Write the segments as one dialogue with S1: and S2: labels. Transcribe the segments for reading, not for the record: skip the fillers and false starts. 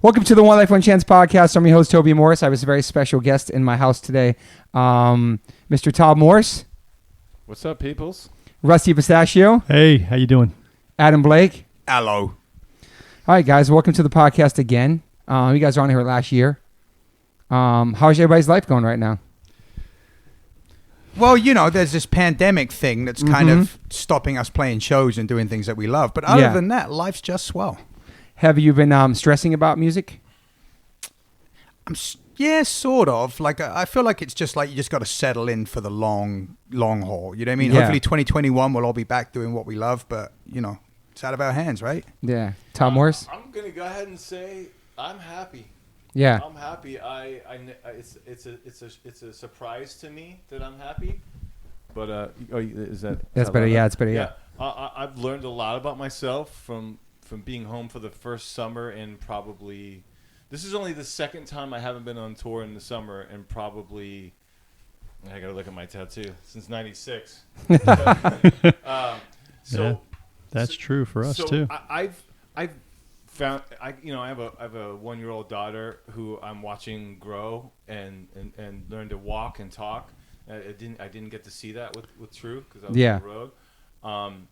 S1: Welcome to the One Life, One Chance podcast. I'm your host, Toby Morse. I have a very special guest in my house today, Mr. Todd Morse.
S2: What's up, peoples?
S1: Rusty Pistachio.
S3: Hey, how you doing?
S1: Adam Blake.
S4: Hello.
S1: All right, guys. Welcome to the podcast again. You guys were on here last year. How's everybody's life going right now?
S4: Well, you know, there's this pandemic thing that's kind of stopping us playing shows and doing things that we love. But other than that, life's just swell.
S1: Have you been stressing about music?
S4: Yeah, sort of. Like, I feel like it's just like you just got to settle in for the long haul. You know what I mean?
S1: Yeah.
S4: Hopefully 2021 we'll all be back doing what we love. But, you know, it's out of our hands, right?
S1: Yeah. Todd Morse?
S2: I'm going to go ahead and say I'm happy.
S1: Yeah.
S2: I'm happy. It's a surprise to me that I'm happy. But is that?
S1: That's better. Yeah, it's better. Yeah.
S2: I've learned a lot about myself from being home for the first summer, and probably this is only the second time I haven't been on tour in the summer, and probably I gotta look at my tattoo since '96.
S3: That's true for us too.
S2: I've found I have a 1-year-old daughter who I'm watching grow and learn to walk and talk. I didn't get to see that with True because I was on the road.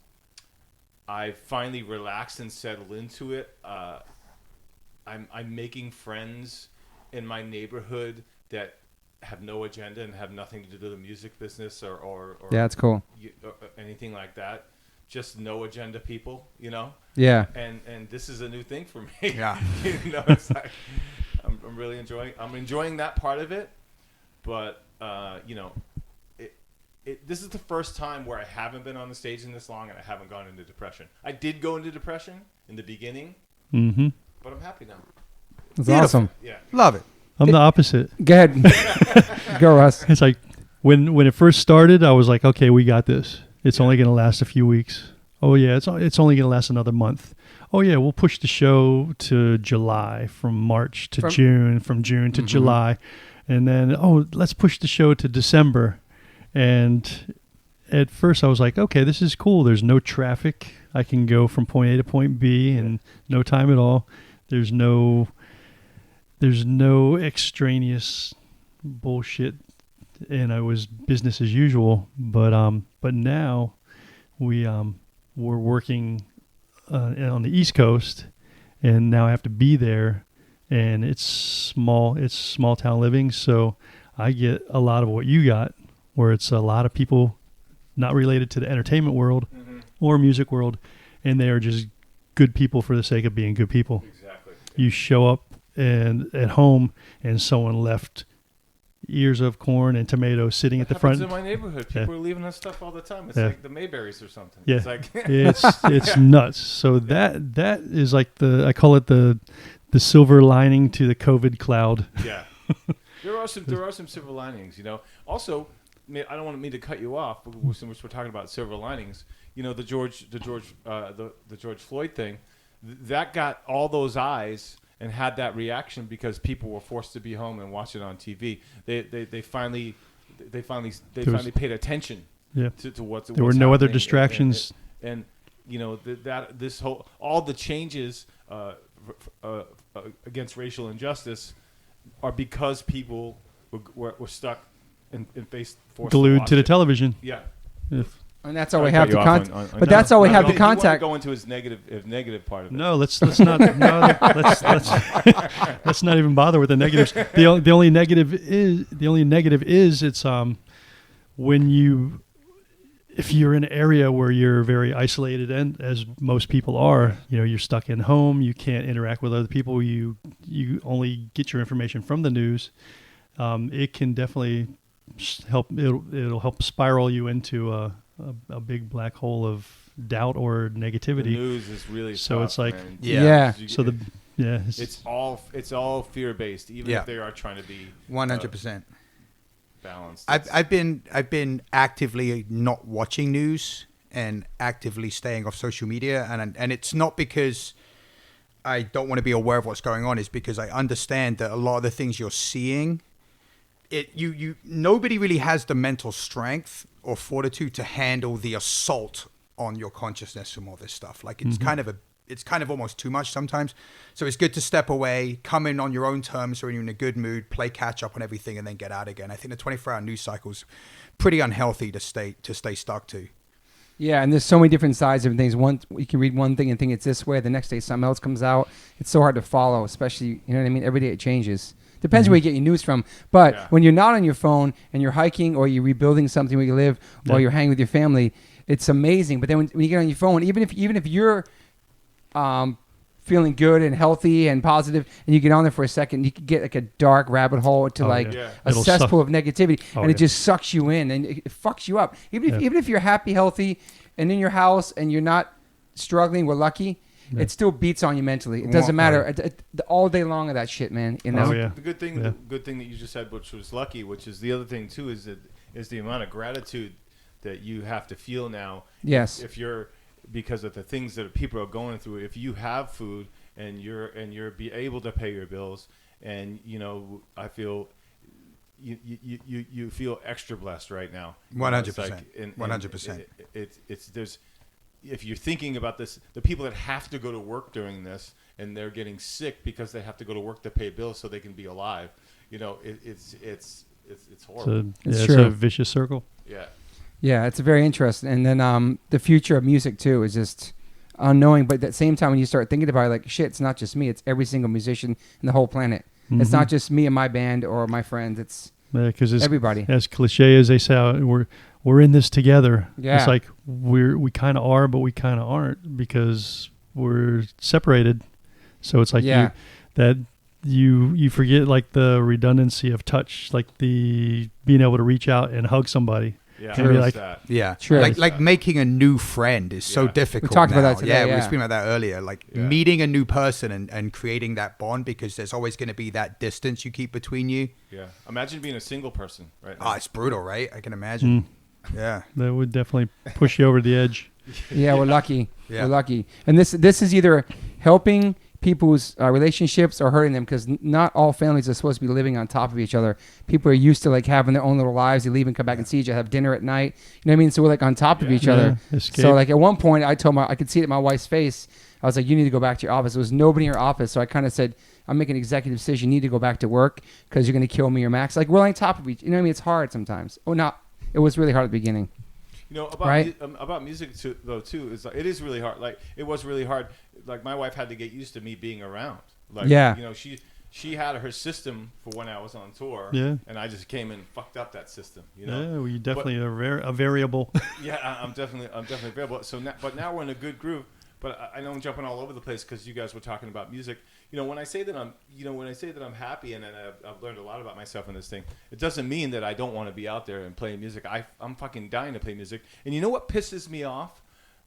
S2: I finally relaxed and settled into it. I'm making friends in my neighborhood that have no agenda and have nothing to do with the music business or
S1: yeah, that's cool.
S2: Or anything like that. Just no agenda people, you know.
S1: Yeah.
S2: And this is a new thing for me.
S4: Yeah.
S2: You know, it's like I'm really enjoying that part of it, but you know. This is the first time where I haven't been on the stage in this long and I haven't gone into depression. I did go into depression in the beginning, but I'm happy now.
S1: That's awesome.
S2: Yeah.
S4: Love it.
S3: I'm the opposite.
S1: Go ahead. Go, Russ.
S3: It's like when it first started, I was like, okay, we got this. It's only going to last a few weeks. Oh, yeah, it's only going to last another month. Oh, yeah, we'll push the show to July, from March to June, from June to July. And then, let's push the show to December. And at first I was like, okay, this is cool. There's no traffic. I can go from point A to point B in no time at all. There's no extraneous bullshit, and I was business as usual. But now we're working on the East Coast, and now I have to be there, and it's small town living, so I get a lot of what you got, where it's a lot of people not related to the entertainment world or music world, and they are just good people for the sake of being good people.
S2: Exactly.
S3: You show up and at home, and someone left ears of corn and tomatoes sitting at the front.
S2: In my neighborhood, people are leaving us stuff all the time. It's like the Mayberries or something.
S3: Yeah.
S2: It's like
S3: it's nuts. So that is like I call it the silver lining to the COVID cloud.
S2: Yeah. There are some silver linings, you know. Also, I don't want me to cut you off, but since we're talking about silver linings, you know, the George Floyd thing, that got all those eyes and had that reaction because people were forced to be home and watch it on TV. They finally paid attention to what's
S3: there were no other distractions,
S2: and you know all the changes against racial injustice are because people were stuck and
S3: glued to the television.
S2: Yeah.
S1: And that's all we have to contact. But that's all we have to contact.
S2: Go into his negative part of it.
S3: No, let's not. No, let's not even bother with the negatives. The only negative is it's if you're in an area where you're very isolated, and as most people are, you know, you're stuck in home. You can't interact with other people. You only get your information from the news. It can definitely help. It'll help spiral you into a big black hole of doubt or negativity.
S2: The news is really
S3: so
S2: tough,
S3: it's like
S2: man.
S1: Yeah.
S3: So
S2: it's all fear based, even if they are trying to be
S4: 100%.
S2: Balanced.
S4: I've been actively not watching news and actively staying off social media, and it's not because I don't want to be aware of what's going on. It's because I understand that a lot of the things you're seeing, nobody really has the mental strength or fortitude to handle the assault on your consciousness from all this stuff. Like it's kind of it's kind of almost too much sometimes. So it's good to step away, come in on your own terms, so when you're in a good mood, play catch up on everything, and then get out again. I think the 24-hour news cycle's pretty unhealthy to stay stuck to.
S1: Yeah, and there's so many different sides of things. One, you can read one thing and think it's this way. The next day, something else comes out. It's so hard to follow, especially, you know what I mean? Every day it changes. Depends where you get your news from. But when you're not on your phone and you're hiking or you're rebuilding something where you live or you're hanging with your family, it's amazing. But then when you get on your phone, even if you're feeling good and healthy and positive, and you get on there for a second, you can get like a dark rabbit hole to a
S3: It'll
S1: cesspool
S3: suck.
S1: of negativity,
S3: Oh,
S1: and it just sucks you in and it fucks you up. Even if you're happy, healthy, and in your house and you're not struggling, we're lucky. It still beats on you mentally. It doesn't matter all day long of that shit, man. You know?
S2: The good thing that you just said, which was lucky, which is the other thing too, is the amount of gratitude that you have to feel now.
S1: Yes.
S2: If you're, because of the things that people are going through, if you have food and you're be able to pay your bills, and you know, I feel you feel extra blessed right now.
S4: 100%. 100%.
S2: It's there's. If you're thinking about this, the people that have to go to work during this and they're getting sick because they have to go to work to pay bills so they can be alive, you know, it's horrible.
S3: It's
S1: true.
S3: a vicious circle.
S2: Yeah.
S1: Yeah, it's very interesting. And then the future of music too is just unknowing. But at the same time, when you start thinking about it, like shit, it's not just me; it's every single musician in the whole planet. It's not just me and my band or my friends. It's everybody.
S3: As cliche as they say, we're in this together.
S1: Yeah.
S3: It's like we kind of are, but we kind of aren't because we're separated. So it's like you forget like the redundancy of touch, like the being able to reach out and hug somebody.
S2: Yeah,
S3: Can be like,
S1: True.
S4: Like making a new friend is so difficult.
S1: We talked about
S4: now.
S1: that today.
S4: We were speaking about that earlier. Like meeting a new person and creating that bond, because there's always going to be that distance you keep between you.
S2: Yeah. Imagine being a single person right now.
S4: Oh, it's brutal, right? I can imagine. Yeah.
S3: That would definitely push you over the edge.
S1: Yeah, we're lucky.
S4: Yeah.
S1: We're lucky. And this is either helping people's relationships or hurting them, because not all families are supposed to be living on top of each other. People are used to like having their own little lives. They leave and come back and see each other, have dinner at night. You know what I mean? So we're like on top of each other.
S3: Escape.
S1: So like at one point I could see it in my wife's face. I was like, you need to go back to your office. There was nobody in your office. So I kind of said, I'm making an executive decision. You need to go back to work because you're going to kill me or Max. Like we're on top of each, you know what I mean? It's hard sometimes. It was really hard at the beginning.
S2: You know, about music too, is like, it is really hard. Like it was really hard. Like my wife had to get used to me being around. Like you know, she had her system for when I was on tour. Yeah. And I just came and fucked up that system. You know.
S3: Yeah, well, you definitely are a variable.
S2: Yeah, I'm definitely a variable. So now we're in a good groove. But I know I'm jumping all over the place because you guys were talking about music. You know, when I say that I'm happy and I've learned a lot about myself in this thing, it doesn't mean that I don't want to be out there and playing music. I'm fucking dying to play music. And you know what pisses me off?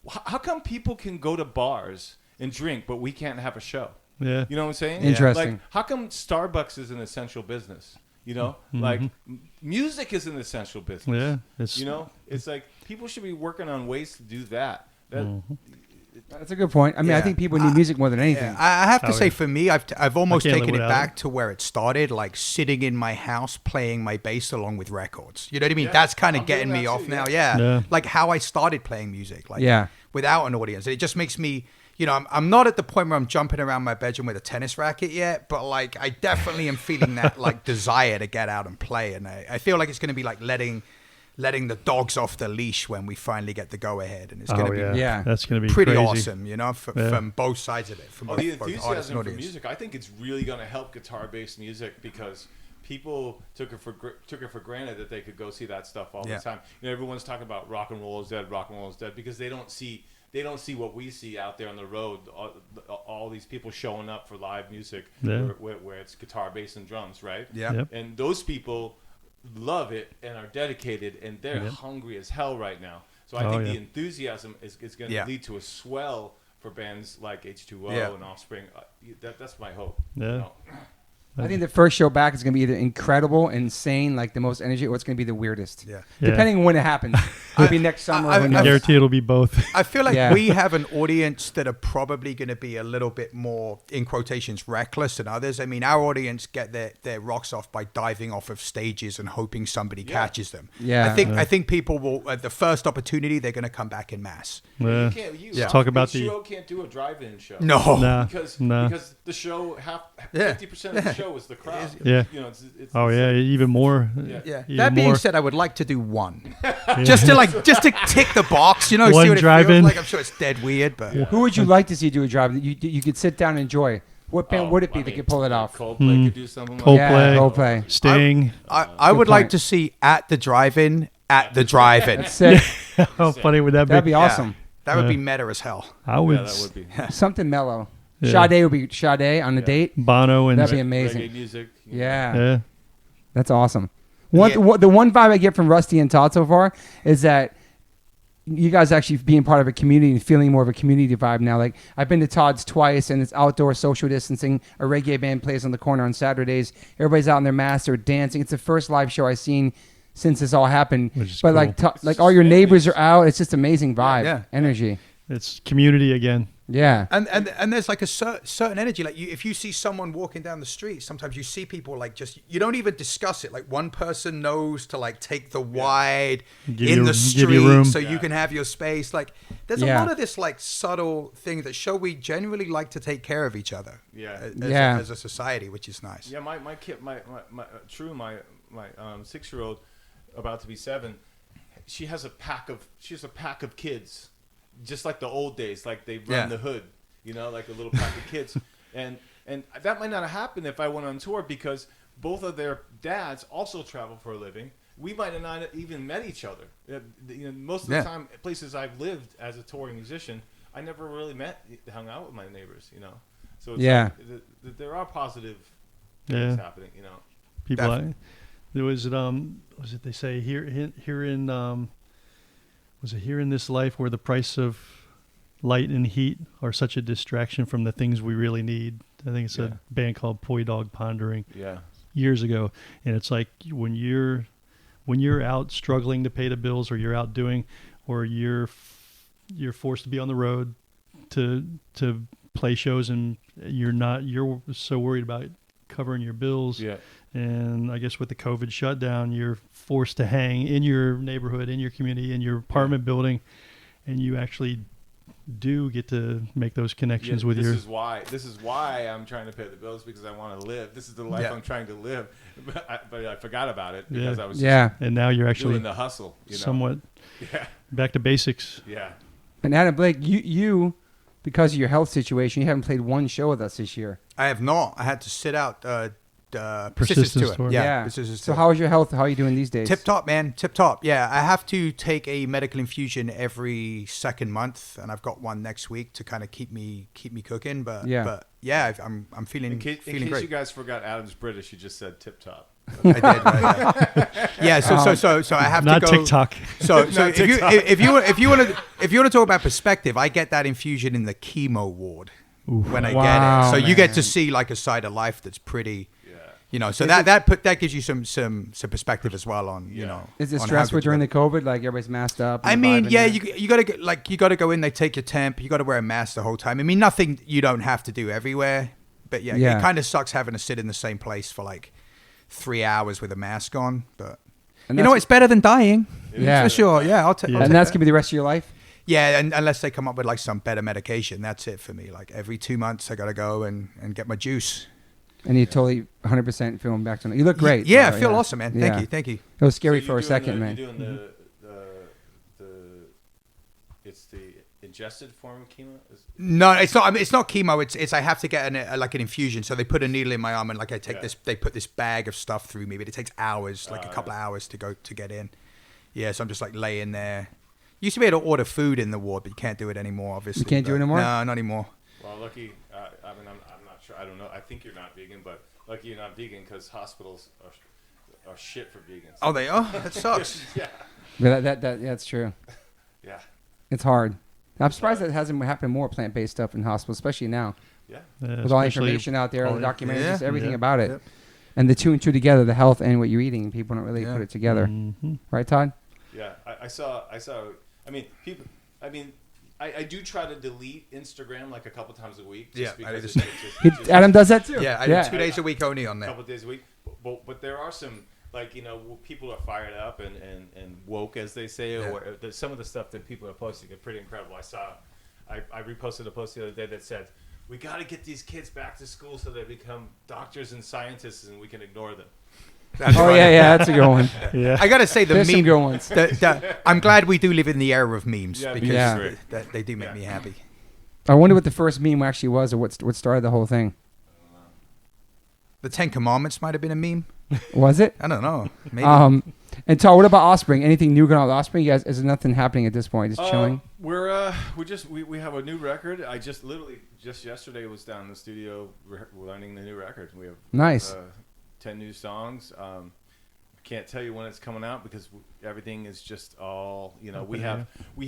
S2: How come people can go to bars and drink, but we can't have a show? Yeah. You know what I'm saying?
S1: Interesting.
S2: Like, how come Starbucks is an essential business? You know, like music is an essential business. Yeah. You know, it's like people should be working on ways to do that.
S1: That's a good point. I mean, I think people need music more than anything.
S4: Yeah. I have to say, for me, I've almost taken it back to where it started, like sitting in my house playing my bass along with records. You know what I mean? That's kind of getting me off now. Yeah. Like how I started playing music, like without an audience. It just makes me, you know, I'm not at the point where I'm jumping around my bedroom with a tennis racket yet, but like I definitely am feeling that like desire to get out and play. And I feel like it's going to be like letting the dogs off the leash when we finally get the go ahead, and it's going to be
S3: that's going to be
S4: pretty
S3: crazy.
S4: Awesome, you know, from both sides of it. From
S2: the enthusiasm for music, I think it's really going to help guitar-based music, because people took it for granted that they could go see that stuff all the time. You know, everyone's talking about rock and roll is dead, because they don't see what we see out there on the road. All these people showing up for live music where it's guitar, bass, and drums, right?
S4: Yeah.
S2: And those people love it and are dedicated, and they're hungry as hell right now. So I think the enthusiasm is going to lead to a swell for bands like H2O and Offspring. That's my hope.
S3: Yeah.
S2: You know?
S1: I think the first show back is going to be either incredible, insane, like the most energy, or it's going to be the weirdest.
S4: Yeah.
S1: Depending on when it happens. It'll be next summer.
S3: I guarantee it'll be both.
S4: I feel like we have an audience that are probably going to be a little bit more, in quotations, reckless than others. I mean, our audience get their rocks off by diving off of stages and hoping somebody catches them.
S1: Yeah.
S4: I think people will, at the first opportunity, they're going to come back in mass.
S2: You
S3: Talk about
S2: H2O can't do a drive-in show.
S4: No.
S2: Because the show, 50% of the show is the crowd.
S3: Yeah.
S2: You know,
S3: even more.
S4: Yeah.
S3: Even
S4: That being
S3: more.
S4: said, I would like to do one, just to tick the box. You know,
S3: One
S4: see what it
S3: drive-in.
S4: feels like. I'm sure it's dead weird, but
S1: Who would you like to see do a drive that you could sit down and enjoy? What band would it be that could pull it off?
S2: Coldplay could do something like
S3: Coldplay.
S1: Coldplay.
S3: Sting.
S4: I would like
S1: point.
S4: to see at the drive-in.
S1: That's sick.
S3: How funny would that be?
S1: That'd be awesome.
S4: That would be meta as hell.
S3: I would.
S2: Yeah, that would be.
S1: Something mellow.
S3: Yeah.
S1: Sade would be Sade on a date.
S3: Bono and
S1: That'd be amazing.
S2: Reggae music.
S1: Yeah. That's awesome. The one vibe I get from Rusty and Todd so far is that you guys actually being part of a community and feeling more of a community vibe now. Like, I've been to Todd's twice, and it's outdoor social distancing. A reggae band plays on the corner on Saturdays. Everybody's out in their masks. They're dancing. It's the first live show I've seen since this all happened. But
S3: cool.
S1: like all your neighbors are out. It's just amazing vibe, energy.
S3: It's community again.
S1: Yeah.
S4: And there's like a certain energy. Like if you see someone walking down the street, sometimes you see people like you don't even discuss it. Like one person knows to like take the wide in the street so you can have your space. Like there's a lot of this like subtle thing that show we genuinely like to take care of each other. As a society, which is nice.
S2: Yeah, my kid, my 6-year-old, about to be 7, she has a pack of kids. Just like the old days, like they run the hood, you know, like a little pack of kids. And that might not have happened if I went on tour because both of their dads also travel for a living. We might have not even met each other. You know, most of the time, places I've lived as a touring musician, I never really hung out with my neighbors, you know. So it's there are positive things happening, you know.
S3: People, there was it they say here in was it Here in This Life where the price of light and heat are such a distraction from the things we really need? I think it's a band called Poi Dog Pondering.
S2: Yeah.
S3: Years ago. And it's like when you're out struggling to pay the bills or you're out doing, or you're forced to be on the road to play shows and you're so worried about covering your bills.
S2: Yeah.
S3: And I guess with the COVID shutdown, you're forced to hang in your neighborhood, in your community, in your apartment building, and you actually do get to make those connections with
S2: This is why I'm trying to pay the bills, because I want to live. This is the life I'm trying to live. But I forgot about it because I was
S3: and now you're actually
S2: doing the hustle. You know?
S3: Somewhat back to basics.
S2: Yeah.
S1: And Adam Blake, you because of your health situation, you haven't played one show with us this year.
S4: I have not. I had to sit out
S3: Persistence Tour.
S1: Yeah. So how is your health? How are you doing these days?
S4: Tip top, man. Tip top. Yeah, I have to take a medical infusion every second month, and I've got one next week to kind of keep me cooking. But I'm feeling
S2: in case
S4: great.
S2: you guys forgot, Adam's British. You just said tip top.
S4: I did. Right, yeah. So I have
S3: not
S4: to go.
S3: TikTok.
S4: So if you want to talk about perspective, I get that infusion in the chemo ward when I get it. So you get to see like a side of life that's pretty. You know, so that gives you some perspective as well on you know.
S1: Is it stressful during the COVID? Like everybody's masked up.
S4: I mean, you gotta go in. They take your temp. You gotta wear a mask the whole time. I mean, nothing you don't have to do everywhere, but it kind of sucks having to sit in the same place for like 3 hours with a mask on. But you know, it's better than dying. For sure. Yeah, I'll take.
S1: And that's gonna be the rest of your life.
S4: Yeah, and unless they come up with like some better medication, that's it for me. Like every 2 months, I gotta go and get my juice.
S1: And you totally 100% feeling back to it. You look great.
S4: Yeah, I feel awesome, man. Thank you.
S1: It was scary for a second, man.
S2: You're doing it's the ingested form of chemo?
S4: No, it's not. I mean, it's not chemo. It's I have to get an infusion. So they put a needle in my arm and like I take this. They put this bag of stuff through me, but it takes hours, like a couple of hours to get in. Yeah, so I'm just like laying there. Used to be able to order food in the ward, but you can't do it anymore. Obviously,
S1: you can't do it anymore.
S4: No, not anymore.
S2: Well, lucky. I mean, I'm not sure. I don't know. I think you're not vegan, but lucky you're not vegan because hospitals are shit for vegans.
S4: Oh, they are? That sucks.
S2: Yeah.
S1: But that's true.
S2: Yeah.
S1: It's hard. I'm surprised that hasn't happened more plant-based stuff in hospitals, especially now.
S2: Yeah.
S1: With all the information out there, the documentaries, just everything about it.
S4: Yep.
S1: And the two and two together, the health and what you're eating, people don't really put it together.
S3: Mm-hmm.
S1: Right, Todd?
S2: Yeah, I saw. I mean, people. I mean, I do try to delete Instagram like a couple times a week. Just because it's just
S1: Adam does that too.
S4: Yeah, I do 2 days a week only on
S2: a
S4: there.
S2: couple days a week. But there are some, like, you know, people are fired up and woke, as they say, or some of the stuff that people are posting are pretty incredible. I reposted a post the other day that said, we got to get these kids back to school so they become doctors and scientists and we can ignore them.
S4: That's
S1: oh,
S4: right.
S1: yeah, that's a good one.
S3: Yeah.
S4: I got to say, the
S1: There's some
S4: meme.
S1: good ones.
S4: I'm glad we do live in the era of memes because
S2: Yeah.
S4: they do make me happy.
S1: I wonder what the first meme actually was or what started the whole thing.
S4: The 10 Commandments might have been a meme.
S1: Was it?
S4: I don't know. Maybe.
S1: And Todd, what about Offspring? Anything new going on with Offspring? You guys, is there nothing happening at this point? Just chilling?
S2: We have a new record. I just yesterday was down in the studio learning the new record. We have
S1: Nice.
S2: 10 new songs. I can't tell you when it's coming out because everything is just all, you know, we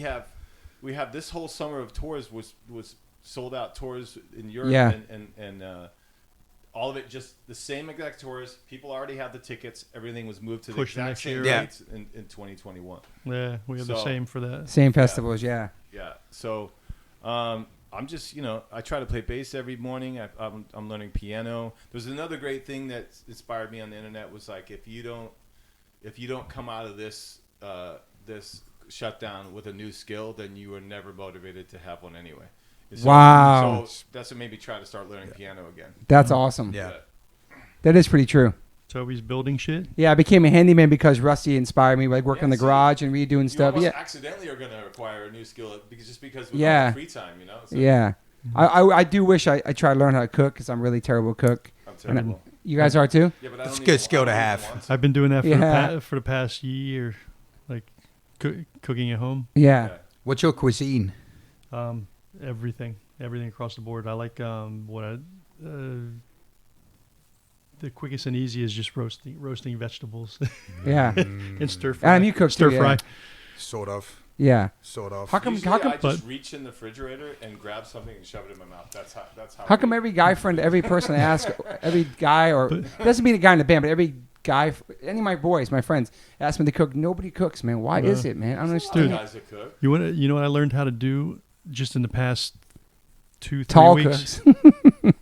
S2: have this whole summer of tours was sold out tours in Europe and all of it just the same exact tours. People already have the tickets. Everything was moved to the exact same dates in 2021.
S3: Yeah, we have the same for that.
S1: Same festivals, yeah.
S2: Yeah. So I'm just, you know, I try to play bass every morning. I'm learning piano. There's another great thing that inspired me on the internet was like if you don't come out of this shutdown with a new skill, then you were never motivated to have one anyway. So,
S1: wow.
S2: So that's what made me try to start learning piano again.
S1: That's awesome.
S4: Yeah.
S1: That is pretty true.
S3: Toby's building shit.
S1: Yeah, I became a handyman because Rusty inspired me, like working in the garage and redoing stuff.
S2: You
S1: Yeah.
S2: accidentally are going to acquire a new skill because with all the free time, you know. So
S1: yeah. I do wish I tried to learn how to cook because I'm really terrible cook.
S2: I'm terrible.
S1: You guys are too?
S2: Yeah, but
S4: It's a good skill to have.
S3: I've been doing that for the past year, like cooking at home.
S1: Yeah.
S4: What's your cuisine?
S3: Everything across the board. I like the quickest and easiest is just roasting vegetables.
S1: Yeah.
S3: And stir fry.
S1: Adam, you cook
S3: stir
S1: too,
S3: fry.
S1: yeah.
S4: Sort of.
S1: Yeah.
S4: Sort of.
S1: How come
S2: I just reach in the refrigerator and grab something and shove it in my mouth. That's how.
S1: How come every guy friend, every person I ask, every guy or it doesn't mean a guy in the band, but every guy, any of my boys, my friends, ask me to cook. Nobody cooks, man. Why is it, man? I don't understand.
S2: guys that cook.
S3: You know what I learned how to do just in the past 2-3
S1: Tall
S3: weeks?
S1: cooks.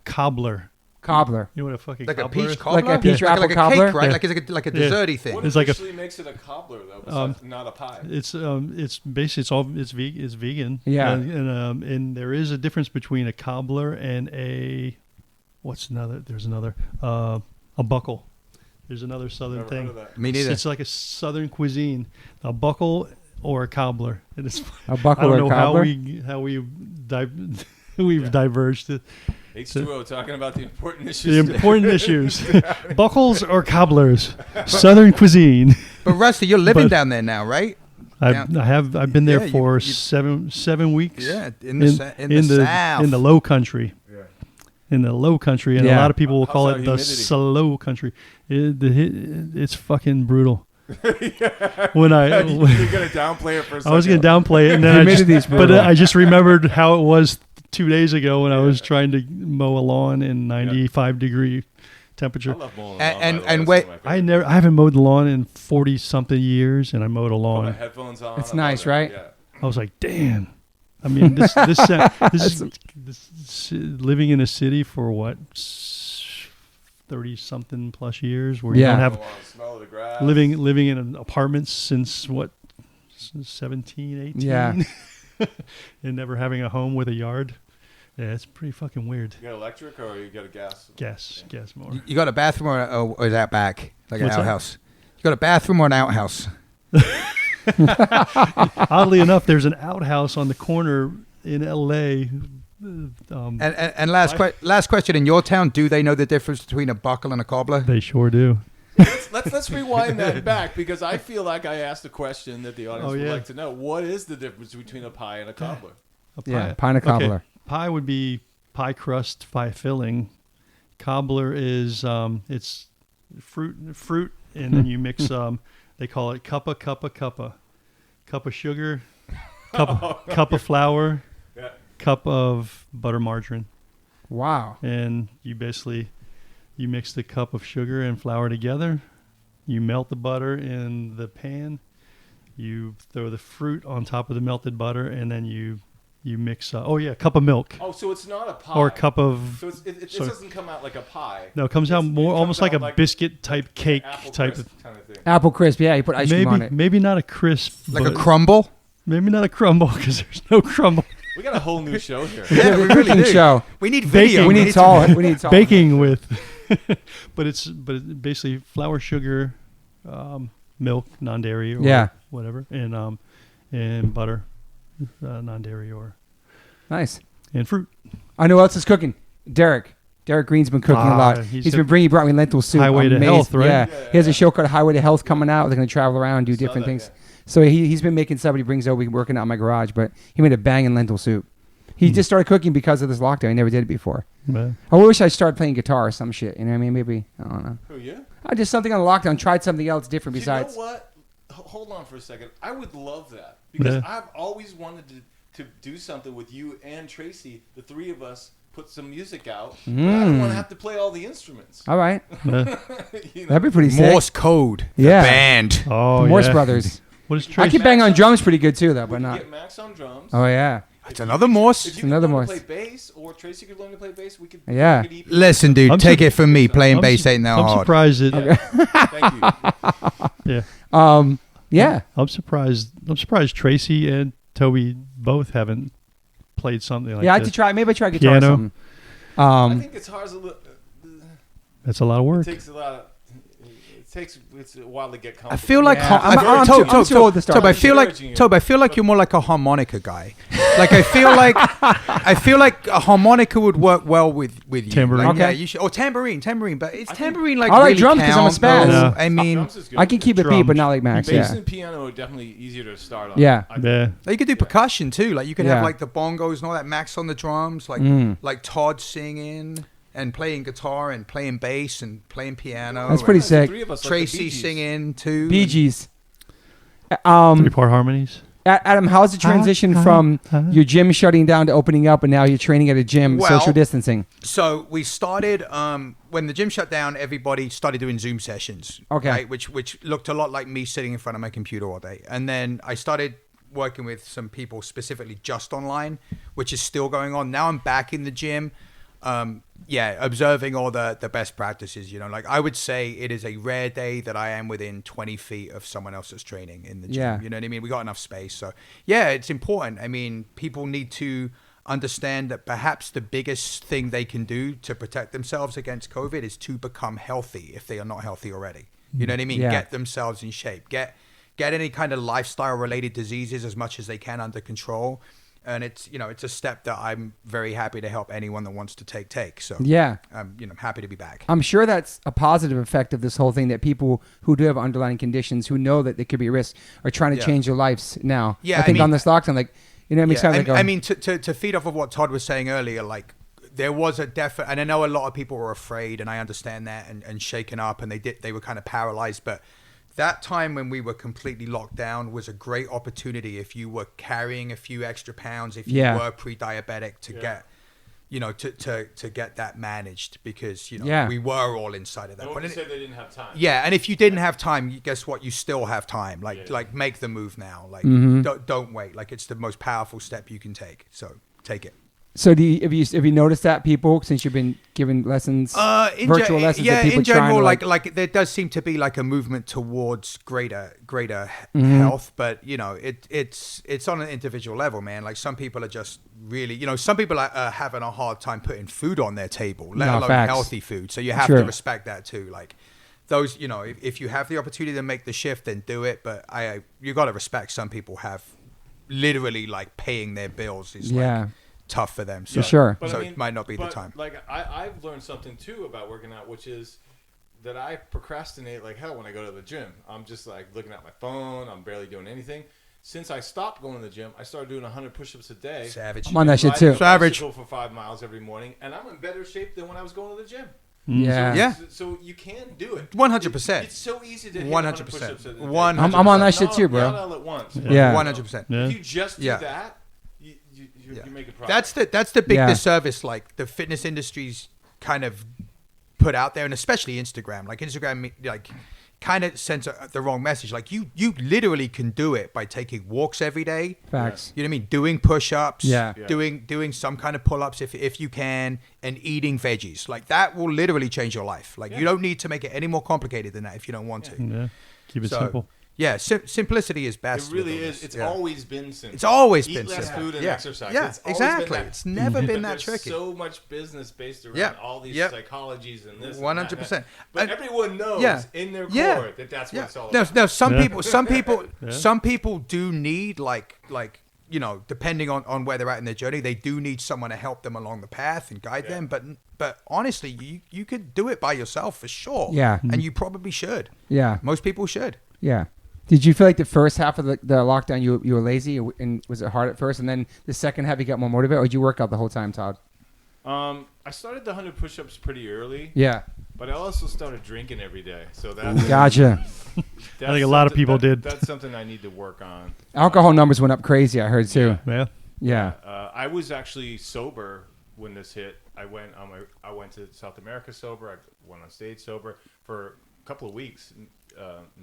S3: Cobbler.
S1: Cobbler.
S3: You know what a fucking
S4: Like
S3: cobbler
S4: a peach
S3: is?
S4: cobbler?
S1: Like a peach apple
S4: like a
S1: cobbler?
S4: cake, right?
S3: Yeah.
S4: Like it's like a desserty thing.
S2: What
S3: It's like
S2: actually makes it a cobbler though, besides not a pie?
S3: It's basically it's vegan.
S1: Yeah.
S3: And there is a difference between a cobbler and a there's another a buckle. There's another southern
S2: Never
S3: thing.
S2: heard of that.
S4: Me neither.
S3: It's like a southern cuisine. A buckle or a cobbler. It is.
S1: A buckle
S3: I don't
S1: or
S3: know
S1: a cobbler?
S3: we've diverged.
S2: H2O talking about the important issues.
S3: The important issues. Buckles or cobblers. Southern cuisine.
S4: But Rusty, you're living down there now, right?
S3: I've been there
S4: Yeah,
S3: for 7 weeks.
S4: Yeah, in the South.
S3: In the low country.
S2: Yeah.
S3: In the low country, and a lot of people will call it the slow country. It's fucking brutal. When
S2: you're gonna downplay it for a second.
S3: I was gonna downplay it, and then I just remembered how it was 2 days ago when I was trying to mow a lawn in 95-degree temperature.
S2: I love mowing
S4: And wait,
S3: I haven't mowed the lawn in 40 something years, and I mowed a lawn.
S2: Put my headphones on.
S1: It's nice, right?
S2: Yeah.
S3: I was like, damn. I mean, this living in a city for what 30 something plus years, where you don't have
S2: smell of the grass.
S3: living in an apartment since what 17, 18,
S1: Yeah.
S3: and never having a home with a yard. Yeah, it's pretty fucking weird.
S2: You got electric or you got a gas?
S3: Gas more.
S4: you got a bathroom or is that back? Like an
S3: What's that?
S4: outhouse? You got a bathroom or an outhouse?
S3: Oddly enough, there's an outhouse on the corner in L.A.
S4: And last question, in your town, do they know the difference between a buckle and a cobbler?
S3: They sure do.
S2: Let's rewind that back because I feel like I asked a question that the audience would like to know. What is the difference between a pie and a cobbler?
S1: Pie and a cobbler.
S3: Okay. Pie would be pie crust, pie filling. Cobbler is it's fruit, and then you mix. They call it cuppa. Cup of sugar, cup of flour, cup of butter margarine.
S1: Wow.
S3: And you mix the cup of sugar and flour together. You melt the butter in the pan. You throw the fruit on top of the melted butter, and then you mix. A cup of milk.
S2: Oh, so it's not a pie.
S3: Or a cup of.
S2: So it doesn't come out like a pie.
S3: No, it comes out more almost like a biscuit type cake type
S2: of kind of thing.
S1: Apple crisp. Yeah, you put ice cream on it.
S3: Maybe not a crisp.
S4: Like a crumble.
S3: Maybe not a crumble because there's no crumble.
S2: We got a whole new show here.
S4: Yeah, we really do.
S1: Show.
S4: We need video.
S1: We need tall. We need tall.
S3: Baking with. but it's basically flour, sugar, milk, non-dairy, or whatever, and butter, non-dairy, or
S1: nice,
S3: and fruit.
S1: I know who else is cooking. Derek Green's been cooking a lot. He brought me lentil soup.
S3: Highway to Health, right?
S1: Yeah. He has a show called Highway to Health coming out. They're going to travel around and do different things. Yeah. So he's been making stuff. He brings over. We're working out in my garage, but he made a banging lentil soup. He just started cooking because of this lockdown. He never did it before. Man. I wish I started playing guitar or some shit. You know what I mean? Maybe, I don't know.
S2: Who, yeah?
S1: I did something on lockdown, tried something else different besides.
S2: You know what? Hold on for a second. I would love that because I've always wanted to do something with you and Tracy, the three of us, put some music out. But I don't want to have to play all the instruments.
S1: All right.
S2: You know?
S1: That'd be pretty sick.
S4: Morse code.
S1: Yeah.
S4: The band.
S3: Oh,
S1: Morse Brothers.
S3: What is Tracy?
S1: I can bang on drums pretty good too, though, but not.
S2: Get Max on drums.
S1: Oh, yeah.
S4: It's another Morse.
S2: If you could learn to play bass, or Tracy could learn to play bass, we could.
S1: Yeah.
S4: Listen, dude, take it from me. Playing bass ain't that hard.
S3: I'm surprised it.
S2: Thank you.
S3: Yeah.
S1: Yeah.
S3: I'm surprised Tracy and Toby both haven't played something like that.
S1: Yeah, I had to try. Maybe I try guitar or something.
S2: I think it's hard.
S3: That's a lot of work.
S2: It takes a lot of. It's a while to get comfortable.
S4: I feel like Tob, I feel like you're more like a harmonica guy. Like I feel like a harmonica would work well with you.
S3: Tambourine.
S4: Like,
S1: okay.
S4: Yeah, you should, or tambourine, but it's tambourine like
S1: I like
S4: really
S1: drums because I'm a spaz.
S3: Yeah.
S4: I mean,
S1: I can keep it beat, but not like Max.
S2: Bass
S1: Yeah.
S2: and piano are definitely easier to start on.
S1: Yeah.
S4: You could do percussion too. Like you could have like the bongos and all that. Max on the drums, like Todd singing. And playing guitar and playing bass and playing piano.
S1: That's pretty sick.
S4: Tracy singing too.
S1: Bee Gees.
S3: Three-part harmonies.
S1: Adam, how's the transition from your gym shutting down to opening up and now you're training at a gym, social distancing?
S4: So we started, when the gym shut down, everybody started doing Zoom sessions.
S1: Okay.
S4: Right? Which looked a lot like me sitting in front of my computer all day. And then I started working with some people specifically just online, which is still going on. Now I'm back in the gym. Observing all the best practices, like I would say it is a rare day that I am within 20 feet of someone else that's training in the gym.
S1: Yeah.
S4: You know what I mean? We got enough space. So yeah, it's important. I mean, people need to understand that perhaps the biggest thing they can do to protect themselves against COVID is to become healthy if they are not healthy already. You know what I mean?
S1: Yeah.
S4: Get themselves in shape. Get any kind of lifestyle related diseases as much as they can under control. And it's a step that I'm very happy to help anyone that wants to take. So
S1: yeah,
S4: I'm happy to be back.
S1: I'm sure that's a positive effect of this whole thing, that people who do have underlying conditions, who know that they could be at risk, are trying to change their lives now.
S4: Yeah,
S1: I think on this lockdown, like, it makes sense.
S4: I mean, to feed off of what Todd was saying earlier, like there was a definite, and I know a lot of people were afraid, and I understand that, and shaken up, and they were kind of paralyzed, but that time when we were completely locked down was a great opportunity if you were carrying a few extra pounds, if you were pre-diabetic, to get, to get that managed, because, we were all inside of that.
S2: No one said they didn't have time.
S4: Yeah, and if you didn't have time, guess what? You still have time. Like make the move now. Like don't wait. Like it's the most powerful step you can take. So take it.
S1: So have you noticed that people, since you've been giving lessons, virtual lessons, that people
S4: in general,
S1: trying to
S4: like there does seem to be like a movement towards greater health, but it's on an individual level, man. Like some people are just really, some people are having a hard time putting food on their table, let alone healthy food. So you have to respect that too. Like those, if you have the opportunity to make the shift, then do it. But you got to respect some people have literally like paying their bills is like tough for them. So,
S1: sure.
S4: So it might not be the time.
S2: Like I've learned something too about working out, which is that I procrastinate like hell when I go to the gym. I'm just like looking at my phone. I'm barely doing anything. Since I stopped going to the gym, I started doing 100 push-ups a day.
S4: Savage.
S1: I'm on that shit too.
S4: Savage.
S2: For 5 miles every morning, and I'm in better shape than when I was going to the gym.
S1: Yeah.
S2: So you can do it.
S4: 100%.
S2: It's so easy to hit
S4: 100%.
S2: push-ups a day.
S4: 100%.
S1: I'm on that shit too, bro.
S2: Not all at once.
S1: Yeah.
S4: 100%.
S2: If you just do that, you're making progress.
S4: That's the big disservice, like the fitness industry's kind of put out there, and especially Instagram. Like Instagram, like kind of sends the wrong message. Like you literally can do it by taking walks every day.
S1: Facts.
S4: You know what I mean? Doing push-ups.
S1: Yeah.
S4: Doing some kind of pull-ups if you can, and eating veggies. Like that will literally change your life. Like you don't need to make it any more complicated than that if you don't want to.
S3: Yeah. Keep it simple.
S4: Yeah, simplicity is best.
S2: It really is. It's always been simple.
S4: It's always
S2: Eat
S4: been
S2: less
S4: simple.
S2: food and exercise.
S4: Yeah,
S2: It's always
S4: exactly.
S2: been that.
S4: It's never been that
S2: There's
S4: tricky.
S2: so much business based around all these psychologies and this.
S4: 100%.
S2: But everyone knows in their core that that's what it's all about.
S4: No, some people do need like you know, depending on where they're at in their journey, they do need someone to help them along the path and guide them. But honestly, you could do it by yourself for sure.
S1: Yeah.
S4: And you probably should.
S1: Yeah.
S4: Most people should.
S1: Yeah. Did you feel like the first half of the lockdown you were lazy, and was it hard at first, and then the second half you got more motivated, or did you work out the whole time, Todd?
S2: I started the 100 push-ups pretty early.
S1: Yeah.
S2: But I also started drinking every day. So that's
S1: Gotcha.
S3: I think a lot of people did.
S2: That's something I need to work on.
S1: Alcohol numbers went up crazy, I heard too.
S3: Yeah.
S1: Yeah.
S2: I was actually sober when this hit. I went to South America sober. I went on stage sober for a couple of weeks.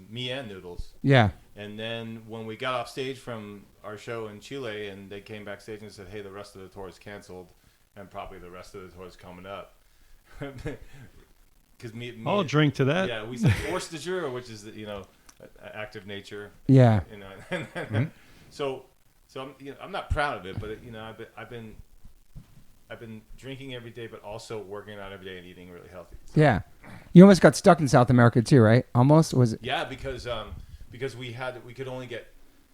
S2: Me and Noodles.
S1: Yeah.
S2: And then when we got off stage from our show in Chile, and they came backstage and said, "Hey, the rest of the tour is canceled, and probably the rest of the tour is coming up." Because
S3: I'll drink to that.
S2: Yeah, we said force de jure, which is active nature.
S1: Yeah.
S2: You know, so I'm not proud of it, but I've been drinking every day, but also working out every day and eating really healthy. So.
S1: Yeah. You almost got stuck in South America too, right? Almost, was it?
S2: Yeah, because we could only get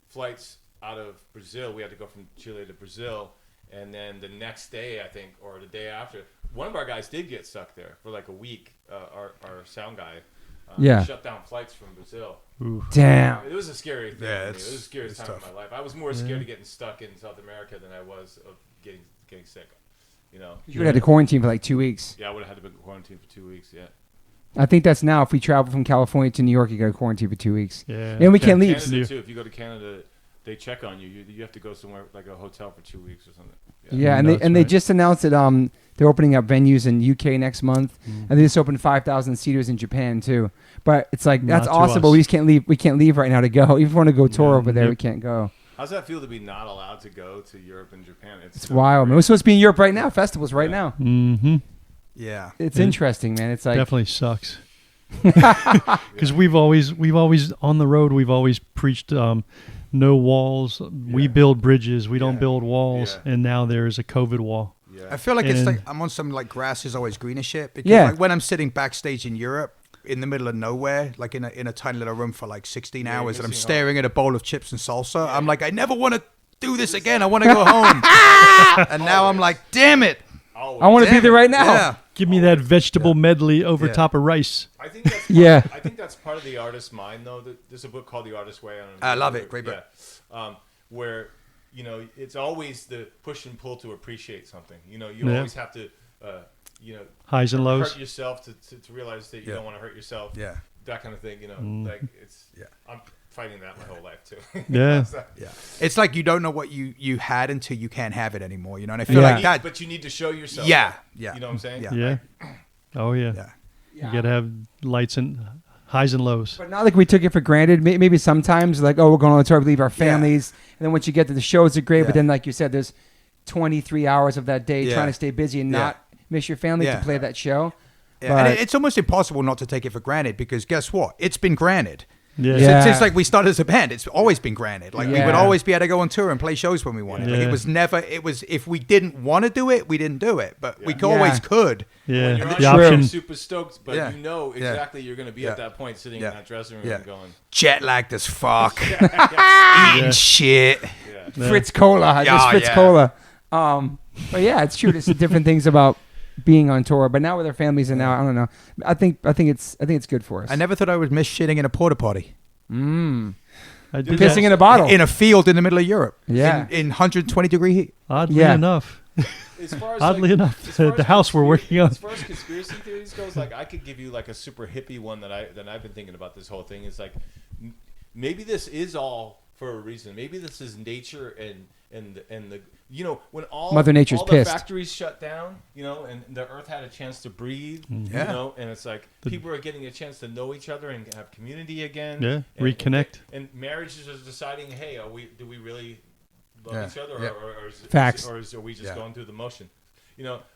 S2: flights out of Brazil. We had to go from Chile to Brazil, and then the next day, I think, or the day after, one of our guys did get stuck there for like a week. Our sound guy, shut down flights from Brazil.
S3: Ooh.
S1: Damn.
S2: It was a scary thing.
S4: Yeah,
S2: for me. It was the scariest time of my life. I was more scared of getting stuck in South America than I was of getting sick. You know,
S1: You would have had to quarantine for like 2 weeks.
S2: Yeah, I would have had to be quarantined for 2 weeks. Yeah.
S1: I think that's now. If we travel from California to New York, you got to quarantine for 2 weeks.
S3: Yeah.
S1: And we can't leave.
S2: Canada too. If you go to Canada, they check on you. You have to go somewhere like a hotel for 2 weeks or something.
S1: Yeah, and they just announced that they're opening up venues in UK next month, and they just opened 5,000 seaters in Japan too. But it's like that's awesome, but we just can't leave. We can't leave right now to go. Even if we want to go tour over there, we can't go.
S2: How's that feel to be not allowed to go to Europe and Japan?
S1: It's wild, man. We're supposed to be in Europe right now. Festivals right now.
S3: Mm-hmm.
S4: Yeah.
S1: It's interesting, man. It's like
S3: definitely sucks. Because we've always on the road. We've always preached no walls. We build bridges. We don't build walls. And now there's a COVID wall.
S2: Yeah.
S4: I feel like it's like I'm on some like grass is always greener shit. Because like when I'm sitting backstage in Europe, in the middle of nowhere, like in a tiny little room for like 16 hours, and I'm staring at a bowl of chips and salsa. I'm like, I never want to do this again. I want to go home. And now I'm like, damn it.
S1: I want to be there right now.
S4: Yeah.
S3: Give me that vegetable medley over top of rice.
S2: I think that's I think that's part of the artist's mind, though. There's a book called The Artist's Way.
S4: I love it. Great book.
S2: Yeah. Where, it's always the push and pull to appreciate something. You always have to,
S3: highs and lows.
S2: Hurt yourself to realize that you don't want to hurt yourself.
S4: Yeah.
S2: That kind of thing. Like it's. Yeah. I'm fighting that my whole life too.
S3: Yeah.
S4: Yeah. It's like you don't know what you had until you can't have it anymore. And I feel like that.
S2: But you need to show yourself.
S4: Yeah. Yeah.
S2: You know what I'm saying?
S3: Yeah. Oh yeah.
S4: Yeah.
S3: You gotta have lights and highs and lows.
S1: But not like we took it for granted. Maybe sometimes like, oh, we're going on the tour, we leave our families, and then once you get to the shows are great. But then, like you said, there's 23 hours of that day trying to stay busy and not miss your family to play that show.
S4: Yeah. And it's almost impossible not to take it for granted because guess what? It's been granted.
S3: Yeah.
S4: Since like we started as a band, it's always been granted. Like we would always be able to go on tour and play shows when we wanted. Like it was if we didn't want to do it, we didn't do it. But we always could.
S2: Yeah. When you're
S3: the
S2: on
S3: option.
S2: You're super stoked, but you know exactly you're going to be at that point sitting in that dressing room and going
S4: jet lagged as fuck, eating shit.
S1: Fritz Cola, just Fritz Cola. But yeah, it's true. There's different things about being on tour, but now with our families and now I don't know. I think it's good for us.
S4: I never thought I would miss shitting in a porta potty.
S3: I did
S1: Pissing in a bottle
S4: in a field in the middle of Europe.
S1: Yeah,
S4: in 120 degree heat.
S3: Oddly enough. Oddly enough, the house we're working on.
S2: As far as conspiracy theories goes, like I could give you like a super hippie one that I've been thinking about this whole thing. Is like maybe this is all for a reason. Maybe this is nature and the when all
S1: Mother Nature's
S2: all
S1: pissed.
S2: the factories shut down, and the earth had a chance to breathe,
S4: Yeah.
S2: and it's like people are getting a chance to know each other and have community again.
S3: Yeah,
S2: and,
S3: reconnect.
S2: And marriages are deciding, hey, do we really love each other, or
S1: Facts.
S2: are we just going through the motion?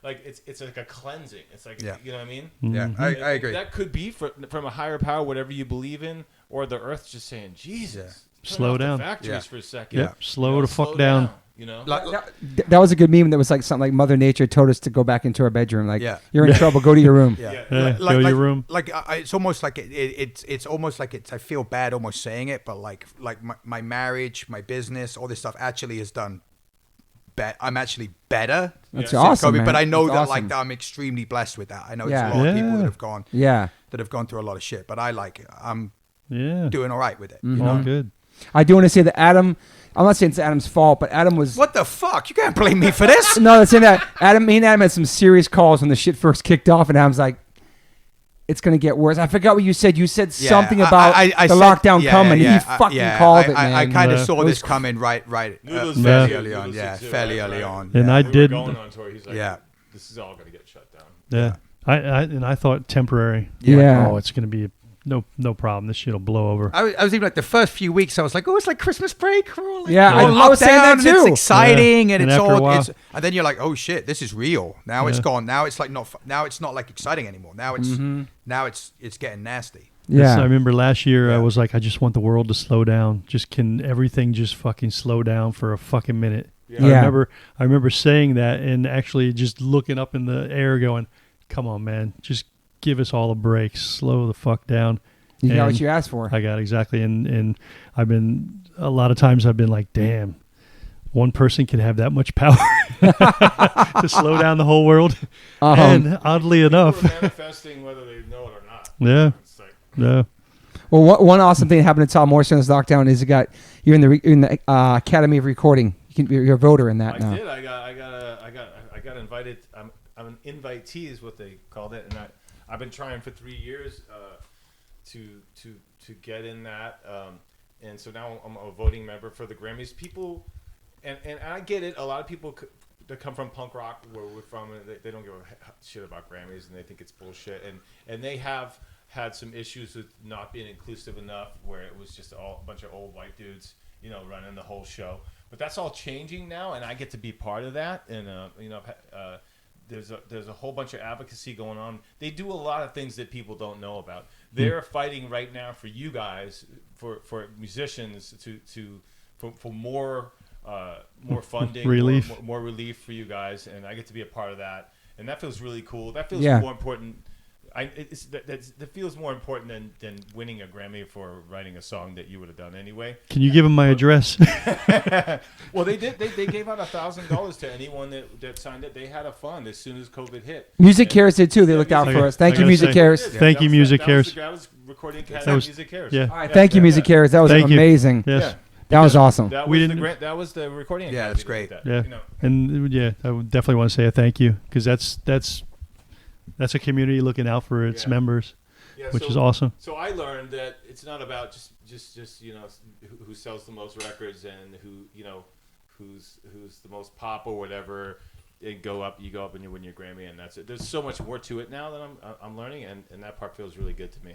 S2: Like it's like a cleansing. It's like you know what I mean?
S4: Yeah, I agree.
S2: That could be from a higher power, whatever you believe in, or the earth's just saying, Jesus, turn
S3: Slow
S2: off
S3: down.
S2: the factories for a second.
S3: Yeah, slow the fuck down.
S1: That was a good meme that was like something like Mother Nature told us to go back into our bedroom. Like, you're in trouble, go to your room.
S3: Go to your room.
S4: It's almost like it's almost like it's. I feel bad almost saying it, but like my marriage, my business, all this stuff actually has done. I'm actually better.
S1: That's awesome,
S4: Kobe,
S1: man.
S4: but I know
S1: That's
S4: that
S1: awesome.
S4: like I'm extremely blessed with that. I know
S1: Yeah.
S4: there's a lot of people that have gone through a lot of shit, but I'm doing all right with it.
S1: Mm-hmm.
S3: All good.
S1: I do want to say that Adam. I'm not saying it's Adam's fault, but Adam was.
S4: What the fuck? You can't blame me for this.
S1: No, that's saying that me and Adam had some serious calls when the shit first kicked off, and Adam's like, "It's gonna get worse." I forgot what you said. You said something about
S4: I
S1: the
S4: said,
S1: lockdown coming. He fucking called it, man.
S4: I kind of saw
S1: It was
S4: this coming right
S2: Knew those
S4: fairly
S2: things,
S4: early
S2: knew
S4: on.
S2: those
S4: Yeah,
S2: things too,
S4: fairly
S2: right,
S4: early
S2: right.
S4: on.
S3: And
S4: yeah.
S3: I
S2: We
S3: did.
S2: were going on tour. He's like, this is all gonna get shut down.
S3: Yeah. I thought temporary.
S1: Yeah.
S3: Oh, it's gonna be no problem. This shit'll blow over.
S4: I was even like the first few weeks. I was like, oh, it's like Christmas break. We're all like,
S1: Yeah,
S4: we're all
S1: I was saying that
S4: locked down, and
S1: too.
S4: It's exciting, and
S3: And
S4: it's
S3: after a
S4: all.
S3: while-
S4: And then you're like, oh shit, this is real. Now it's
S3: Yeah.
S4: gone. Now it's like not. Now it's not like exciting anymore. Now it's now it's getting nasty.
S3: Yes, I
S1: Yeah.
S3: remember last year I
S4: Yeah.
S3: was like, I just want the world to slow down. Can everything just fucking slow down for a fucking minute?
S1: Yeah.
S3: I remember saying that and actually just looking up in the air going, come on, man, just give us all a break. Slow the fuck down.
S1: You got
S3: And
S1: what you asked for.
S3: I got exactly. And a lot of times I've been like, damn, one person can have that much power to slow down the whole world. And oddly enough,
S2: People are manifesting whether they know it or not.
S3: yeah.
S2: It's like,
S3: Yeah.
S1: Well, one awesome thing that happened to Todd Morse in this lockdown is you're in the Academy of Recording. You're a voter in that now.
S2: I did. I got invited. I'm an invitee is what they called it, and I've been trying for 3 years to get in that. And so now I'm a voting member for the Grammys. People, and I get it. A lot of people that come from punk rock, where we're from, they don't give a shit about Grammys, and they think it's bullshit. And they have had some issues with not being inclusive enough, where it was just a bunch of old white dudes, running the whole show. But that's all changing now, and I get to be part of that. And there's a whole bunch of advocacy going on. They do a lot of things that people don't know about. They're fighting right now for you guys, for musicians, for more funding,
S3: Relief.
S2: more relief for you guys, and I get to be a part of that, and that feels really cool. That feels more important. That feels more important than winning a Grammy for writing a song that you would have done anyway.
S3: Can you give them my address?
S2: Well, they did. They gave out $1,000 to anyone that signed it. They had a fund as soon as COVID hit.
S1: Music Cares did too. They looked out for us. Thank you, Music Cares.
S3: Thank you, Music Cares.
S2: That was Recording Academy. Music Cares.
S3: Yeah.
S1: All right, thank you, Music Cares. That was
S3: Thank you.
S1: amazing.
S3: Yes.
S1: That was awesome.
S2: That
S3: We
S2: was
S3: didn't-
S2: that was the Recording Academy.
S4: Yeah, that's
S2: that
S4: great.
S2: did that,
S3: Yeah. And I would definitely want to say a thank you, because that's a community looking out for its members, which is awesome.
S2: So I learned that it's not about just who sells the most records and who's the most pop or whatever. You go up and you win your Grammy, and that's it. There's so much more to it now that I'm learning, and that part feels really good to me.